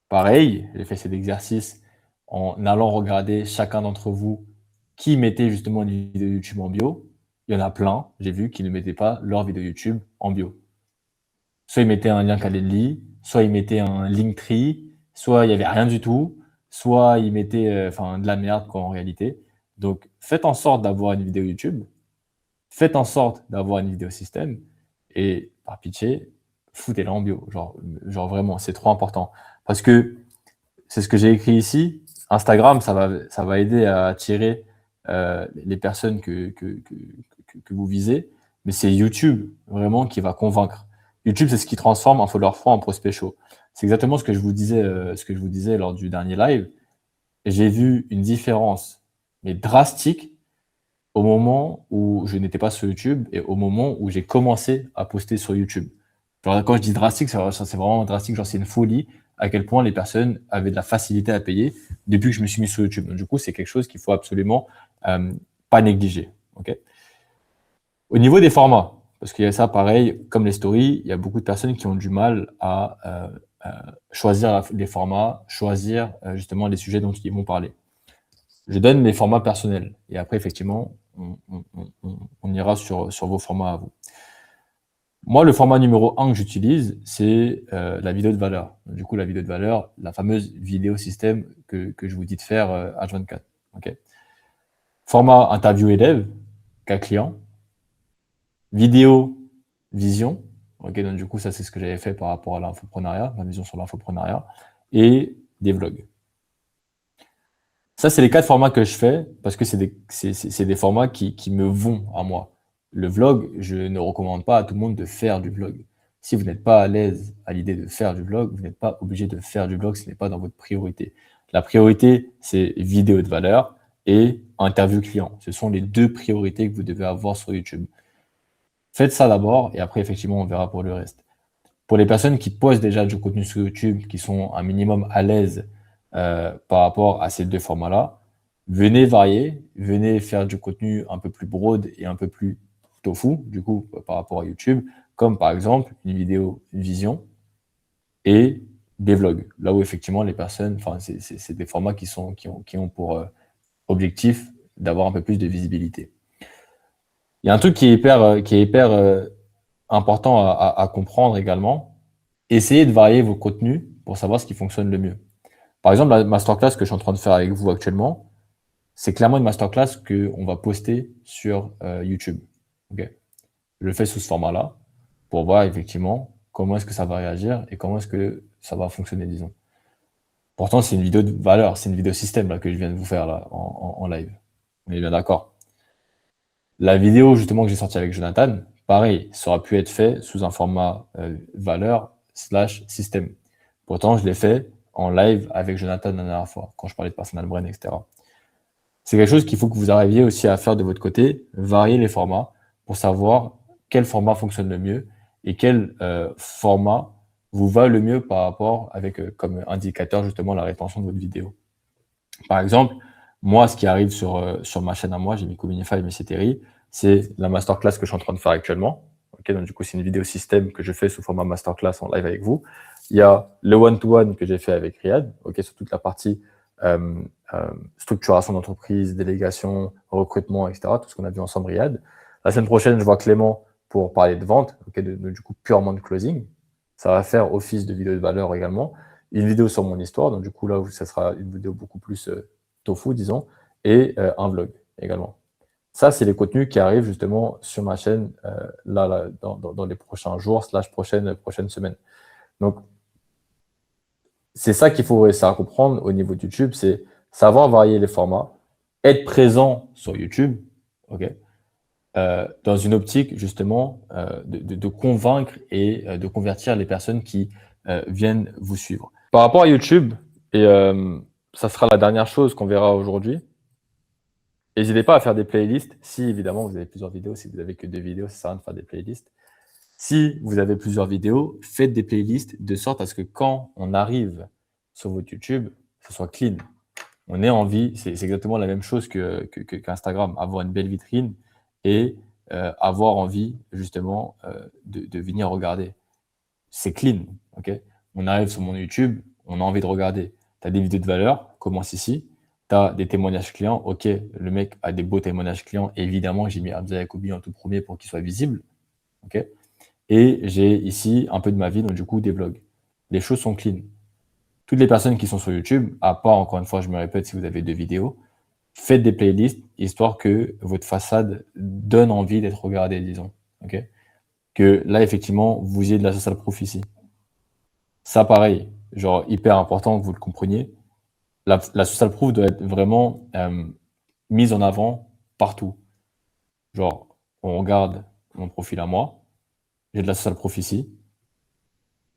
Pareil, j'ai fait cet exercice en allant regarder chacun d'entre vous qui mettait justement une vidéo YouTube en bio. Il y en a plein, j'ai vu, qui ne mettaient pas leur vidéo YouTube en bio. Soit ils mettaient un lien Calendly, soit ils mettaient un Linktree, soit il n'y avait rien du tout, soit ils mettaient de la merde quoi, en réalité. Donc, faites en sorte d'avoir une vidéo YouTube, faites en sorte d'avoir une vidéo système, et par pitié, foutez-la en bio. Genre vraiment, c'est trop important. Parce que c'est ce que j'ai écrit ici. Instagram, ça va aider à attirer les personnes que vous visez, mais c'est YouTube vraiment qui va convaincre. YouTube, c'est ce qui transforme un follower franc en prospect chaud. C'est exactement ce que je vous disais lors du dernier live. J'ai vu une différence, mais drastique, au moment où je n'étais pas sur YouTube et au moment où j'ai commencé à poster sur YouTube. Genre, quand je dis drastique, c'est vraiment drastique, genre c'est une folie. à quel point les personnes avaient de la facilité à payer depuis que je me suis mis sur YouTube. Donc, du coup, c'est quelque chose qu'il faut absolument pas négliger. Okay. Au niveau des formats, parce qu'il y a ça pareil, comme les stories, il y a beaucoup de personnes qui ont du mal à choisir les formats, choisir justement les sujets dont ils vont parler. Je donne les formats personnels et après, effectivement, on ira sur vos formats à vous. Moi, le format numéro 1 que j'utilise, c'est la vidéo de valeur. Du coup, la vidéo de valeur, la fameuse vidéo système que je vous dis de faire H24. Okay. Format interview élève, cas client. Vidéo vision. Okay, donc du coup, ça, c'est ce que j'avais fait par rapport à l'infoprenariat, ma vision sur l'infoprenariat. Et des vlogs. Ça, c'est les 4 formats que je fais parce que c'est des formats qui me vont à moi. Le vlog, je ne recommande pas à tout le monde de faire du vlog. Si vous n'êtes pas à l'aise à l'idée de faire du vlog, vous n'êtes pas obligé de faire du vlog, ce n'est pas dans votre priorité. La priorité, c'est vidéo de valeur et interview client. Ce sont les 2 priorités que vous devez avoir sur YouTube. Faites ça d'abord et après, effectivement, on verra pour le reste. Pour les personnes qui postent déjà du contenu sur YouTube, qui sont un minimum à l'aise par rapport à ces 2 formats-là, venez varier, venez faire du contenu un peu plus broad et un peu plus tofu, du coup, par rapport à YouTube, comme par exemple une vidéo vision et des vlogs. Là où effectivement les personnes, enfin, c'est des formats qui ont pour objectif d'avoir un peu plus de visibilité. Il y a un truc qui est hyper important à comprendre également. Essayez de varier vos contenus pour savoir ce qui fonctionne le mieux. Par exemple, la masterclass que je suis en train de faire avec vous actuellement, c'est clairement une masterclass qu'on va poster sur YouTube. Okay. Je le fais sous ce format-là pour voir effectivement comment est-ce que ça va réagir et comment est-ce que ça va fonctionner, disons. Pourtant, c'est une vidéo de valeur, c'est une vidéo système là, que je viens de vous faire là, en live. On est bien d'accord. La vidéo justement que j'ai sortie avec Jonathan, pareil, ça aurait pu être fait sous un format valeur / système. Pourtant, je l'ai fait en live avec Jonathan la dernière fois, quand je parlais de personal brand, etc. C'est quelque chose qu'il faut que vous arriviez aussi à faire de votre côté, varier les formats pour savoir quel format fonctionne le mieux et quel format vous va le mieux par rapport avec comme indicateur justement la rétention de votre vidéo. Par exemple, moi, ce qui arrive sur ma chaîne à moi, j'ai mis Communify et Messeteri, c'est la masterclass que je suis en train de faire actuellement. Okay, donc du coup, c'est une vidéo système que je fais sous format masterclass en live avec vous. Il y a le one-to-one que j'ai fait avec Riyad, sur toute la partie structuration d'entreprise, délégation, recrutement, etc. Tout ce qu'on a vu ensemble, Riyad. La semaine prochaine, je vois Clément pour parler de vente, du coup purement de closing. Ça va faire office de vidéo de valeur également. Une vidéo sur mon histoire, donc du coup là, ça sera une vidéo beaucoup plus tofu, disons, et un vlog également. Ça, c'est les contenus qui arrivent justement sur ma chaîne dans les prochains jours / prochaines semaines. Donc, c'est ça qu'il faut réussir à comprendre au niveau de YouTube, c'est savoir varier les formats, être présent sur YouTube, dans une optique justement de convaincre et de convertir les personnes qui viennent vous suivre. Par rapport à YouTube, et ça sera la dernière chose qu'on verra aujourd'hui, n'hésitez pas à faire des playlists. Si évidemment vous avez plusieurs vidéos, si vous n'avez que 2 vidéos, ça sert à rien de faire des playlists. Si vous avez plusieurs vidéos, faites des playlists de sorte à ce que quand on arrive sur votre YouTube, ce soit clean. On ait envie, c'est exactement la même chose qu'Instagram, avoir une belle vitrine et avoir envie justement de venir regarder. C'est clean. On arrive sur mon YouTube, on a envie de regarder. Tu as des vidéos de valeur, commence ici. Tu as des témoignages clients. Le mec a des beaux témoignages clients. Évidemment, j'ai mis Hamza Yacoubi en tout premier pour qu'il soit visible. Et j'ai ici un peu de ma vie, donc du coup, des vlogs. Les choses sont clean. Toutes les personnes qui sont sur YouTube, à part, encore une fois, je me répète, si vous avez 2 vidéos, faites des playlists, histoire que votre façade donne envie d'être regardée, disons. Que là, effectivement, vous ayez de la social proof ici. Ça, pareil, genre hyper important que vous le compreniez. La social proof doit être vraiment mise en avant partout. Genre, on regarde mon profil à moi, j'ai de la social proof ici,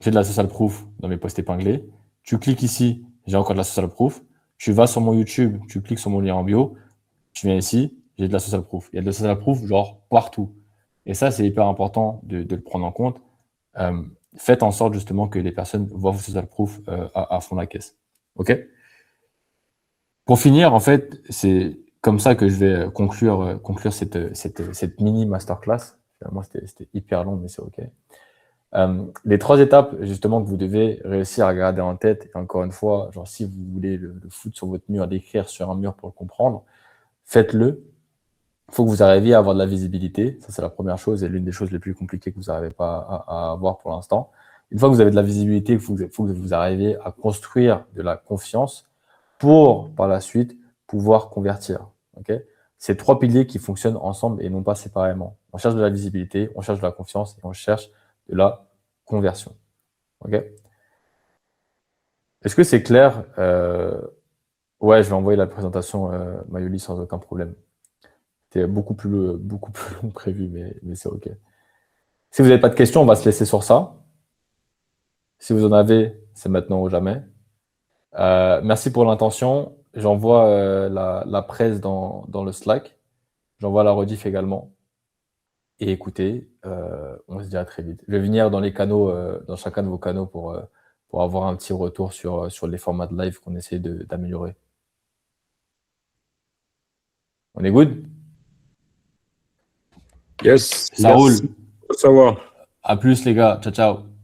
j'ai de la social proof dans mes posts épinglés, tu cliques ici, j'ai encore de la social proof, tu vas sur mon YouTube, tu cliques sur mon lien en bio, tu viens ici, j'ai de la social proof. Il y a de la social proof genre partout. Et ça, c'est hyper important de le prendre en compte. faites en sorte justement que les personnes voient vos social proof à fond la caisse. OK? Pour finir, en fait, c'est comme ça que je vais conclure cette mini masterclass. Finalement, c'était hyper long, mais c'est OK. Les 3 étapes, justement, que vous devez réussir à garder en tête, et encore une fois, genre, si vous voulez le foutre sur votre mur, l'écrire sur un mur pour le comprendre, faites-le. Il faut que vous arriviez à avoir de la visibilité. Ça, c'est la première chose et l'une des choses les plus compliquées que vous n'arrivez pas à avoir pour l'instant. Une fois que vous avez de la visibilité, il faut que vous arriviez à construire de la confiance pour, par la suite, pouvoir convertir. Okay? C'est 3 piliers qui fonctionnent ensemble et non pas séparément. On cherche de la visibilité, on cherche de la confiance et on cherche de la conversion. OK? Est-ce que c'est clair? Ouais, je vais envoyer la présentation Mayoli sans aucun problème. C'était beaucoup plus long que prévu, mais c'est OK. Si vous n'avez pas de questions, on va se laisser sur ça. Si vous en avez, c'est maintenant ou jamais. Merci pour l'intention. J'envoie la presse dans le Slack. J'envoie la rediff également. Et écoutez, on se dit à très vite. Je vais venir dans les canaux, dans chacun de vos canaux pour avoir un petit retour sur les formats de live qu'on essaie d'améliorer. On est good? Yes. Ça roule. Faut savoir. À plus les gars. Ciao, ciao.